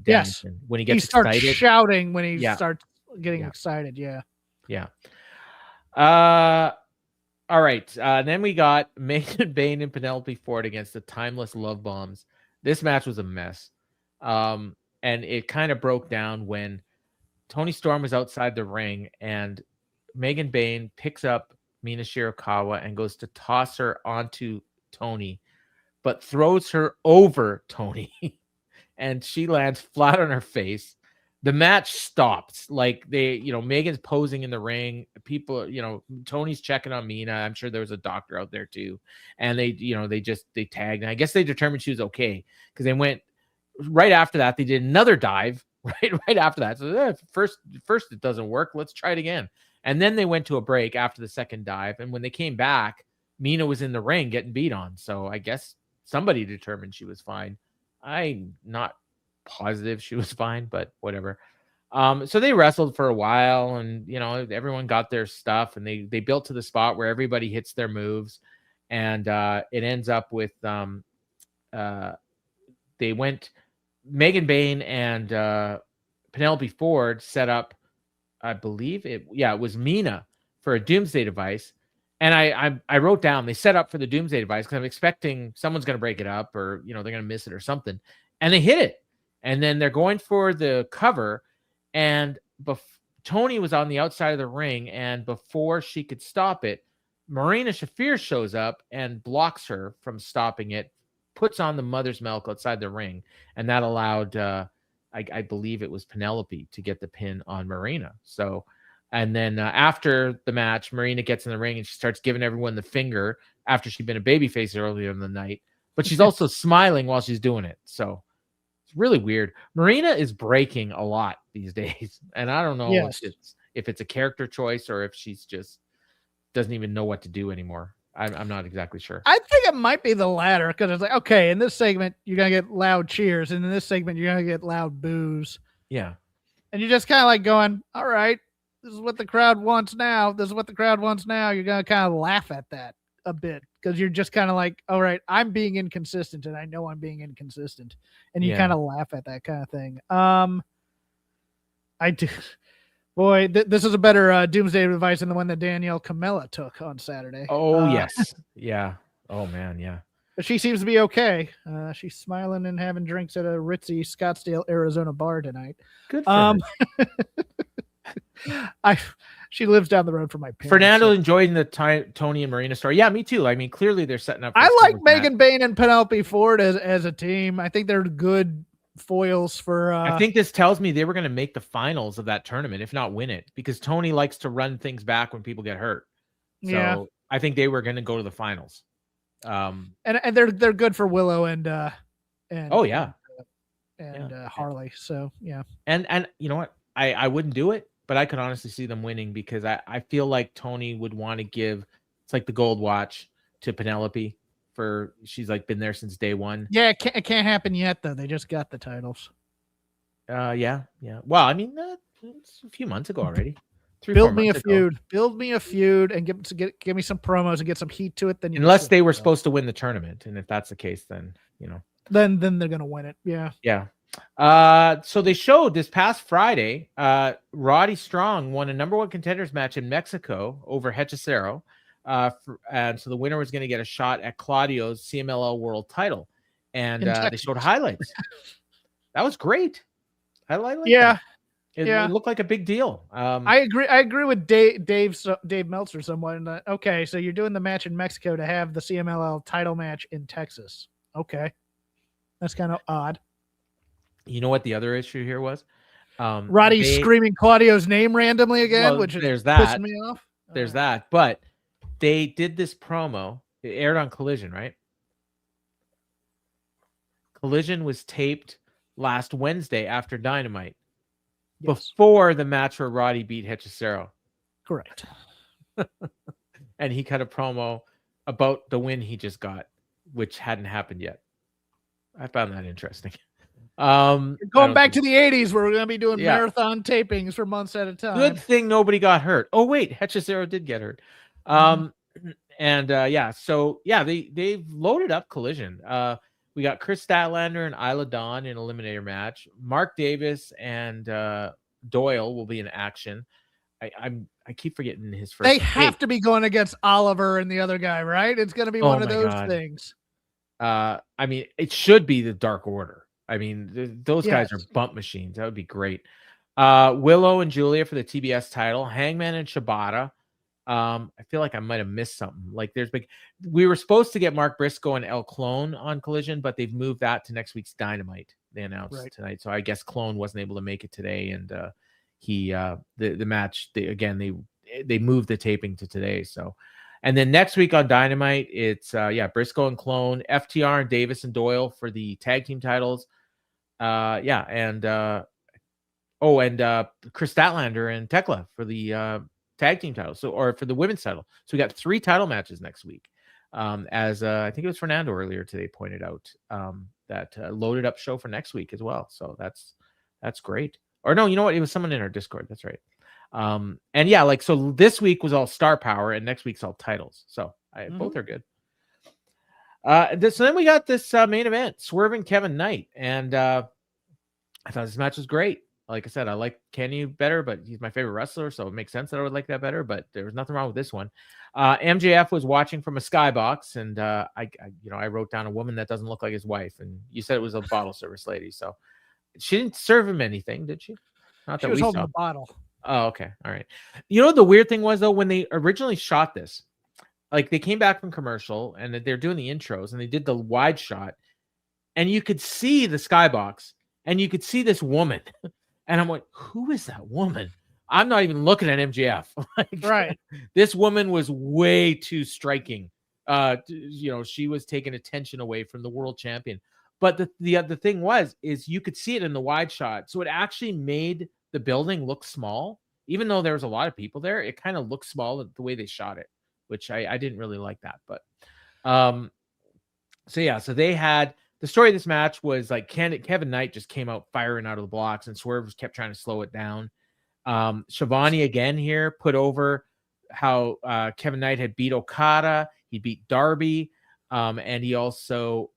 Yes, when he starts excited, shouting when he starts getting excited. Yeah. All right. Then we got Megan Bayne and Penelope Ford against the Timeless Love Bombs. This match was a mess. And it kind of broke down when Toni Storm was outside the ring and Megan Bayne picks up Mina Shirakawa and goes to toss her onto Toni, but throws her over Toni and she lands flat on her face. The match stops. Like Megan's posing in the ring. People, Tony's checking on Mina. I'm sure there was a doctor out there too. And they tagged. And I guess they determined she was okay because they went right after that. They did another dive right after that. So first it doesn't work. Let's try it again. And then they went to a break after the second dive. And when they came back, Mina was in the ring getting beat on. So I guess somebody determined she was fine. I'm not positive she was fine, but whatever. So they wrestled for a while, and everyone got their stuff, and they built to the spot where everybody hits their moves, and it ends up with they went Megan Bayne and Penelope Ford set up, I believe it was Mina for a Doomsday device. And I wrote down they set up for the Doomsday device because I'm expecting someone's going to break it up or, they're going to miss it or something. And they hit it. And then they're going for the cover. And Tony was on the outside of the ring. And before she could stop it, Marina Shafir shows up and blocks her from stopping it, puts on the mother's milk outside the ring. And that allowed, I believe it was Penelope to get the pin on Marina. So, and then after the match, Marina gets in the ring and she starts giving everyone the finger after she'd been a babyface earlier in the night. But she's also smiling while she's doing it. So it's really weird. Marina is breaking a lot these days. And I don't know if it's a character choice or if she's just doesn't even know what to do anymore. I'm not exactly sure. I think it might be the latter because it's like, okay, in this segment, you're going to get loud cheers. And in this segment, you're going to get loud boos. Yeah. And you're just kind of like going, all right, this is what the crowd wants now. This is what the crowd wants now. You're going to kind of laugh at that a bit because you're just kind of like, all right, I'm being inconsistent and I know I'm being inconsistent. And you kind of laugh at that kind of thing. I do. Boy, this is a better Doomsday device than the one that Danielle Camella took on Saturday. Oh, yes. Yeah. Oh, man. Yeah. But she seems to be okay. She's smiling and having drinks at a ritzy Scottsdale, Arizona bar tonight. Good for her. She lives down the road from my parents. Fernando enjoying the Tony and Marina story. Yeah, me too. I mean, clearly they're setting up. I like Megan Bain and Penelope Ford as a team. I think they're good foils for I think this tells me they were going to make the finals of that tournament, if not win it, because Tony likes to run things back when people get hurt. So I think they were going to go to the finals. And they're good for Willow and Harley. So yeah. And you know what? I wouldn't do it, but I could honestly see them winning because I feel like Tony would want to give it's like the gold watch to Penelope. She's like been there since day one. Yeah, it can't happen yet though. They just got the titles. Yeah. Well, I mean, it's a few months ago already. Build me a feud, and give me some promos and get some heat to it. Then unless they were supposed to win the tournament, and if that's the case, then then they're gonna win it. Yeah. So they showed this past Friday. Roddy Strong won a #1 contenders match in Mexico over Hechicero. And so the winner was going to get a shot at Claudio's CMLL world title. And they showed highlights. That was great. I like that. It looked like a big deal. I agree with Dave Meltzer somewhat in that. Okay, so you're doing the match in Mexico to have the CMLL title match in Texas. Okay. That's kind of odd. You know what the other issue here was? Roddy screaming Claudio's name randomly again, which is pissing me off. There's that. But they did this promo. It aired on Collision, right? Collision was taped last Wednesday after Dynamite. Yes. Before the match where Roddy beat Hechicero. Correct. And he cut a promo about the win he just got, which hadn't happened yet. I found that interesting. Going back to the 80s where we're going to be doing marathon tapings for months at a time. Good thing nobody got hurt. Oh, wait, Hechicero did get hurt. They've loaded up Collision. We got Chris Statlander and Isla Dawn in eliminator match. Mark Davis and Doyle will be in action. I keep forgetting his first. They have to be going against Oliver and the other guy, right? It's going to be one of those things. I mean, it should be the Dark Order. I mean, those guys are bump machines. That would be great. Willow and Julia for the TBS title. Hangman and Shibata. I feel like I might have missed something. Like we were supposed to get Mark Briscoe and El Clone on Collision, but they've moved that to next week's Dynamite. They announced tonight. So I guess Clone wasn't able to make it today. And the match, they moved the taping to today. So, and then next week on Dynamite, it's Briscoe and Clone, FTR and Davis and Doyle for the tag team titles. Chris Statlander and Tekla for the tag team title, or for the women's title. So we got 3 title matches next week. As I think it was Fernando earlier today pointed out, that loaded up show for next week as well. So that's great. Or no, you know what? It was someone in our Discord. That's right. So this week was all star power, and next week's all titles. So both are good. So then we got this main event, Swerve and Kevin Knight, and I thought this match was great. Like I said, I like Kenny better, but he's my favorite wrestler, so it makes sense that I would like that better. But there was nothing wrong with this one. MJF was watching from a skybox, and I wrote down a woman that doesn't look like his wife, and you said it was a bottle service lady, so she didn't serve him anything, did she? Not She that was we holding saw. the bottle. Oh, okay, all right. You know, the weird thing was though, when they originally shot this, like they came back from commercial and they're doing the intros, and they did the wide shot, and you could see the skybox, and you could see this woman. And I'm like, who is that woman? I'm not even looking at MJF. Like, Right. This woman was way too striking. She was taking attention away from the world champion. But the other thing is you could see it in the wide shot. So it actually made the building look small. Even though there was a lot of people there, it kind of looked small the way they shot it, which I didn't really like that. But so they had the story of this match was like Kevin Knight just came out firing out of the blocks, and Swerve kept trying to slow it down. Shivani again here put over how Kevin Knight had beat Okada, he beat Darby, and he also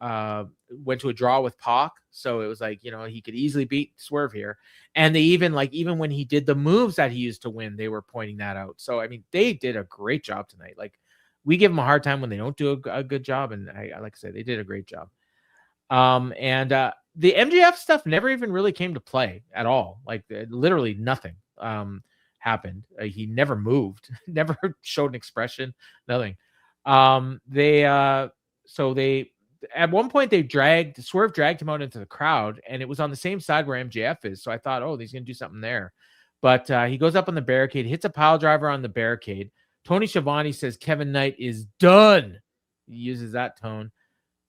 went to a draw with Pac. So it was like, he could easily beat Swerve here. And they even when he did the moves that he used to win, they were pointing that out. So I mean, they did a great job tonight. Like, we give them a hard time when they don't do a good job, and I like I said, they did a great job. And the MJF stuff never even really came to play at all. Like, literally nothing happened. He never moved, never showed an expression, nothing. They at one point Swerve dragged him out into the crowd, and it was on the same side where MJF is. So I thought, oh, he's gonna do something there. But he goes up on the barricade, hits a pile driver on the barricade. Tony Schiavone says Kevin Knight is done. He uses that tone.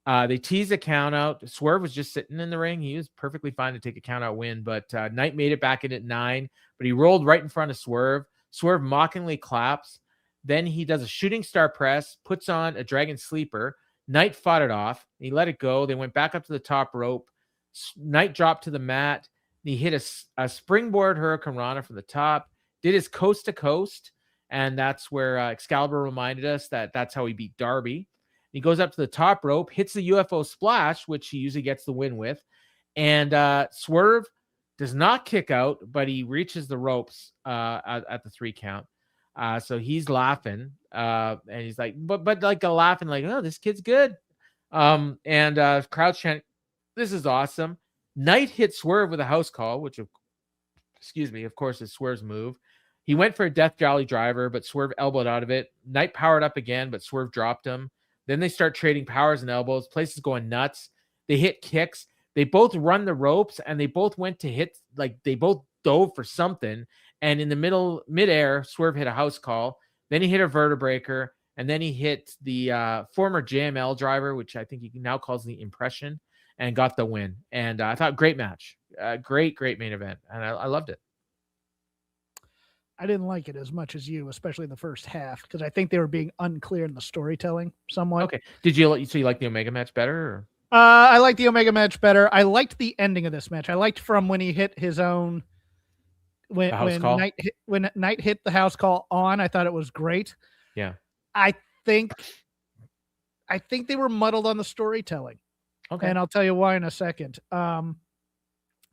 They tease a count out. Swerve was just sitting in the ring. He was perfectly fine to take a count out win, but Knight made it back in at 9, but he rolled right in front of Swerve. Swerve mockingly claps. Then he does a shooting star press, puts on a dragon sleeper. Knight fought it off. He let it go. They went back up to the top rope. Knight dropped to the mat. He hit a springboard Hurricane Rana from the top, did his coast to coast, and that's where Excalibur reminded us that that's how he beat Darby. He goes up to the top rope, hits the UFO splash, which he usually gets the win with. And Swerve does not kick out, but he reaches the ropes at the 3 count. So he's laughing. And he's like, but like laughing, like, oh, this kid's good. And crowd's chanting, this is awesome. Knight hit Swerve with a house call, which, of course, is Swerve's move. He went for a Death Valley driver, but Swerve elbowed out of it. Knight powered up again, but Swerve dropped him. Then they start trading powers and elbows. Place is going nuts. They hit kicks. They both run the ropes, and they both went to hit, like they both dove for something. And in the midair, Swerve hit a house call. Then he hit a vertebreaker, and then he hit the former JML driver, which I think he now calls the Impression, and got the win. And I thought, great match. Great main event. And I loved it. I didn't like it as much as you, especially the first half, because I think they were being unclear in the storytelling somewhat. Okay. So you like the Omega match better? Or? I liked the Omega match better. I liked the ending of this match. I liked from when he hit his own when Knight hit the house call on. I thought it was great. Yeah. I think they were muddled on the storytelling. Okay. And I'll tell you why in a second.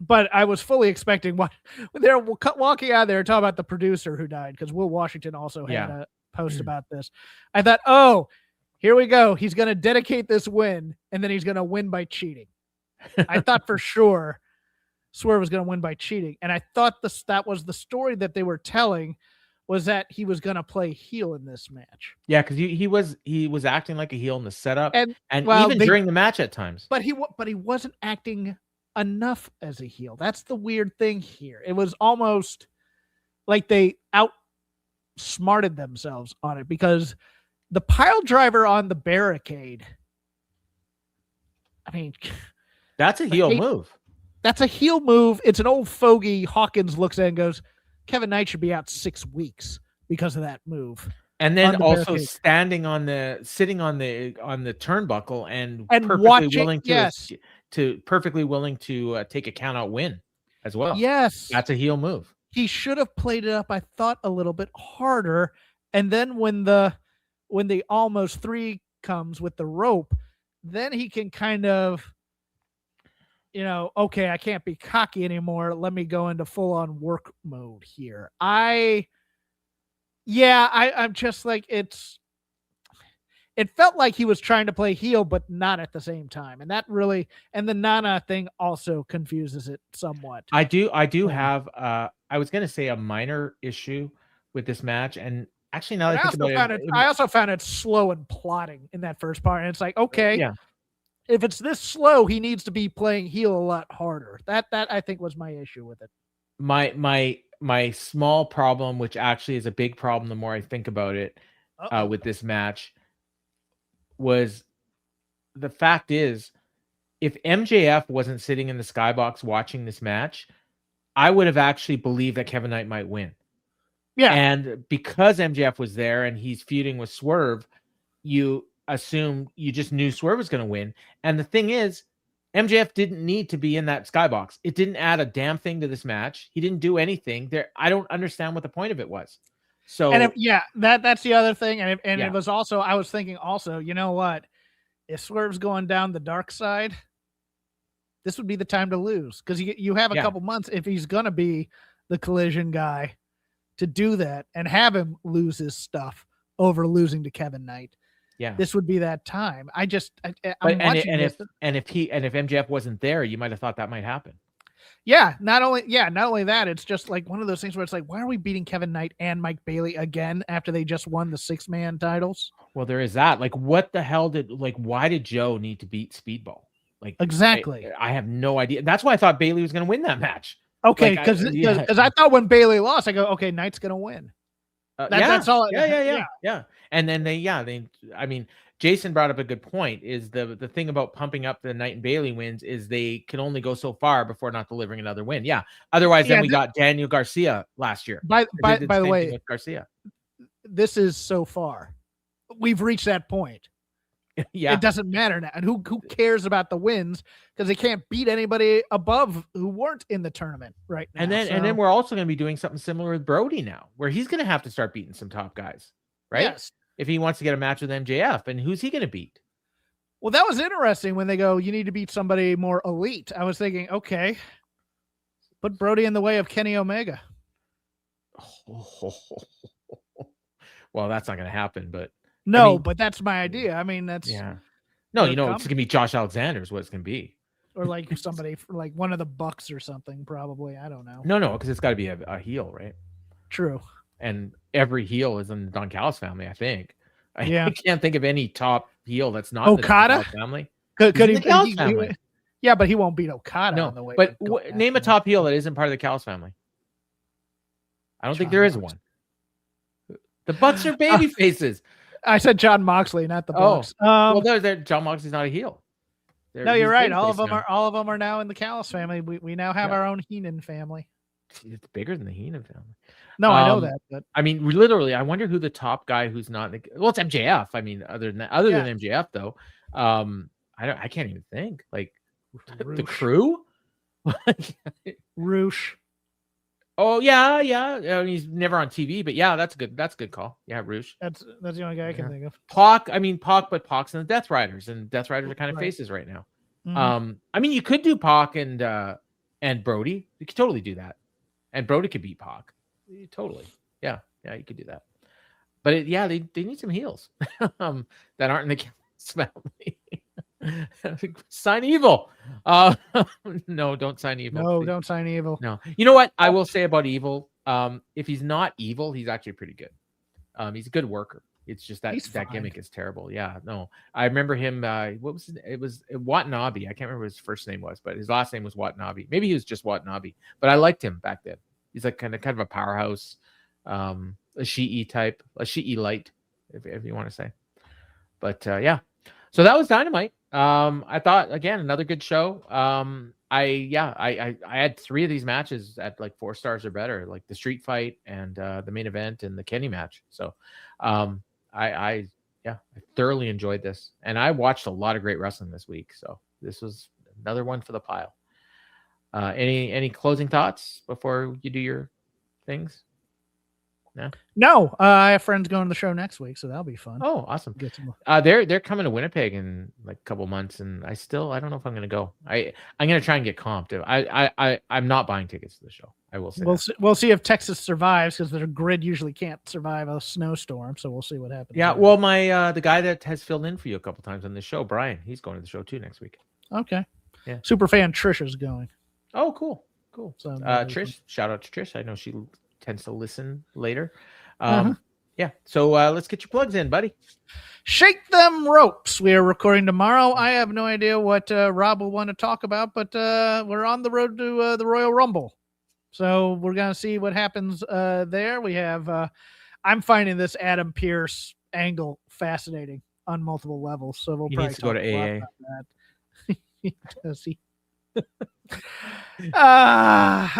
But I was fully expecting when they're walking out of there talking about the producer who died, because Will Washington also had a post about this. I thought, oh, here we go. He's going to dedicate this win, and then he's going to win by cheating. I thought for sure Swerve was going to win by cheating. And I thought that was the story that they were telling, was that he was going to play heel in this match. Yeah, because he was acting like a heel in the setup and even during the match at times. But he wasn't acting enough as a heel. That's the weird thing here. It was almost like they outsmarted themselves on it, because the pile driver on the barricade, I mean, that's a heel move. That's a heel move. It's an old fogey. Hawkins looks at it and goes, Kevin Knight should be out 6 weeks because of that move. And then also sitting on the turnbuckle and perfectly watching, willing perfectly willing to take a count out win as well. Yes. That's a heel move. He should have played it up, I thought, a little bit harder. And then when the almost 3 comes with the rope, then he can kind of okay, I can't be cocky anymore. Let me go into full on work mode here. I'm just like, it felt like he was trying to play heel, but not at the same time. And and the Nana thing also confuses it somewhat. I do have, I was going to say a minor issue with this match. And actually, now that I think about it, I also found it slow and plotting in that first part. And it's like, okay, yeah, if it's this slow, he needs to be playing heel a lot harder. That I think was my issue with it. My small problem, which actually is a big problem the more I think about it, with this match, was the fact is, if MJF wasn't sitting in the skybox watching this match, I would have actually believed that Kevin Knight might win. Yeah. And because MJF was there and he's feuding with Swerve, you just knew Swerve was going to win. And the thing is, MJF didn't need to be in that skybox. It didn't add a damn thing to this match. He didn't do anything there. I don't understand what the point of it was. So, and that's the other thing. It was also, I was thinking also, you know what? If Swerve's going down the dark side, this would be the time to lose, because you have a couple months if he's going to be the Collision guy to do that and have him lose his stuff over losing to Kevin Knight. Yeah, this would be that time. If MJF wasn't there, you might have thought that might happen. Yeah, not only that, it's just like one of those things where it's like, why are we beating Kevin Knight and Mike Bailey again after they just won the 6-man titles? Well, there is that. Like, what the hell why did Joe need to beat Speedball? Like, exactly. I have no idea. That's why I thought Bailey was going to win that match. Okay, because I thought when Bailey lost, I go, okay, Knight's going to win. That's all. Yeah. And then I mean, Jason brought up a good point. Is the thing about pumping up the Knight and Bailey wins is they can only go so far before not delivering another win. Yeah. Otherwise, then we got Daniel Garcia last year. By the way, Garcia, this is so far. We've reached that point. Yeah, it doesn't matter now. And who cares about the wins, because they can't beat anybody above who weren't in the tournament right now. And then we're also going to be doing something similar with Brody now, where he's going to have to start beating some top guys, right? Yes. If he wants to get a match with MJF, and who's he going to beat? Well, that was interesting when they go, you need to beat somebody more elite. I was thinking, okay, put Brody in the way of Kenny Omega. Well, that's not going to happen, but no, but that's my idea. I mean, that's no, it's going to be Josh Alexander is what it's going to be, or like somebody like one of the Bucks or something. Probably, I don't know. No, because it's got to be a heel, right? True. And every heel is in the Don Callis family, I think. I can't think of any top heel that's not Okada in the family. Could he? Family. Yeah, but he won't beat Okada. No, on the way but name a top heel that isn't part of the Callis family. I don't think there is one. The Bucks are baby faces. I said John Moxley, not the Bucks. Well, John Moxley's not a heel. No, you're right. All of them are now in the Callis family. We now have our own Heenan family. It's bigger than the Heenan family. No, I know that. But I mean, literally, I wonder who the top guy who's not. Well, it's MJF. I mean, other than MJF, though, I can't even think. Like the Crew, Roosh. Oh yeah. I mean, he's never on TV, but yeah, that's a good call. Yeah, Roosh. That's the only guy I can think of. Pac. I mean, Pac, but Pac's in the Death Riders, and Death Riders are kind of faces right now. Mm-hmm. I mean, you could do Pac and Brody. You could totally do that, and Brody could beat Pac. Totally. Yeah, you could do that. But they need some heels that aren't in the Callis family. Sign Evil. No, don't sign Evil. No, don't sign Evil. No. You know what I will say about Evil? If he's not evil, he's actually pretty good. He's a good worker. It's just that gimmick is terrible. Yeah, no. I remember him. What was it was Watanabe. I can't remember what his first name was, but his last name was Watanabe. Maybe he was just Watanabe, but I liked him back then. He's like kind of a powerhouse, a Shi'i type, a Shi'i light, if you want to say. But yeah, so that was Dynamite. I thought again another good show. I had 3 of these matches at like 4 stars or better, like the street fight and the main event and the Kenny match. So I thoroughly enjoyed this, and I watched a lot of great wrestling this week. So this was another one for the pile. Any closing thoughts before you do your things? No, I have friends going to the show next week, so that'll be fun. Oh, awesome. Get some. They're coming to Winnipeg in like a couple months, and I don't know if I'm gonna go. I'm gonna try and get comped. I'm not buying tickets to the show. I will say We'll see if Texas survives, because their grid usually can't survive a snowstorm. So we'll see what happens. Yeah, well, my the guy that has filled in for you a couple times on the show, Brian, he's going to the show too next week. Okay. Yeah. Superfan Trisha's going. Oh, cool. So Trish, shout out to Trish. I know she tends to listen later. Uh-huh. Yeah. So let's get your plugs in, buddy. Shake them ropes. We are recording tomorrow. I have no idea what Rob will want to talk about, but we're on the road to the Royal Rumble. So we're going to see what happens there. We have, I'm finding this Adam Pearce angle fascinating on multiple levels. So we'll He probably needs to go to AA. about that. Does he?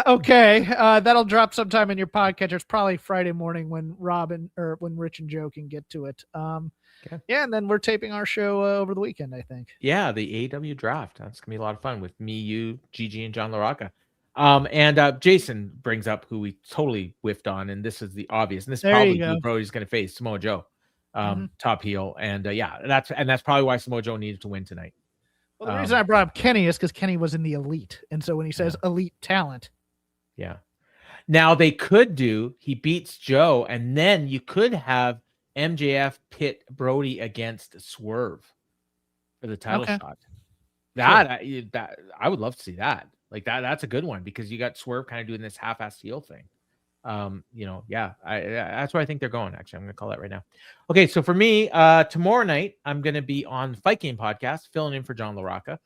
Okay. That'll drop sometime in your podcatcher. It's probably Friday morning when when Rich and Joe can get to it. Okay. Yeah, and then we're taping our show over the weekend, I think. Yeah, the AEW draft. That's gonna be a lot of fun with me, you, Gigi, and John LaRocca. And Jason brings up who we totally whiffed on, and this is the obvious. And this is probably who Brody's gonna face, Samoa Joe, top heel, and that's probably why Samoa Joe needed to win tonight. Well, the reason I brought up Kenny is because Kenny was in the elite, and so when he says elite talent, now they could he beats Joe, and then you could have MJF pit Brody against Swerve for the title shot. I would love to see that. Like that's a good one, because you got Swerve kind of doing this half-assed heel thing. That's where I think they're going. Actually, I'm going to call that right now. Okay, so for me, tomorrow night I'm going to be on Fight Game Podcast, filling in for John LaRocca,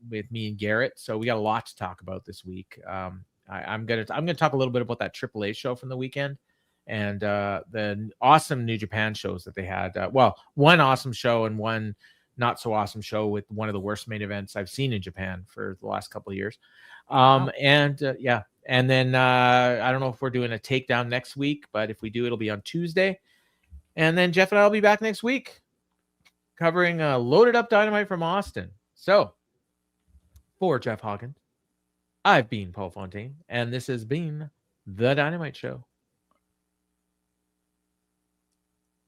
with me and Garrett. So we got a lot to talk about this week. I'm gonna talk a little bit about that AAA show from the weekend, and the awesome New Japan shows that they had. One awesome show and one not so awesome show with one of the worst main events I've seen in Japan for the last couple of years. And then I don't know if we're doing a takedown next week, but if we do, it'll be on Tuesday. And then Jeff and I will be back next week covering Loaded Up Dynamite from Austin. So for Jeff Hawkins, I've been Paul Fontaine, and this has been the Dynamite Show.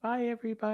Bye, everybody.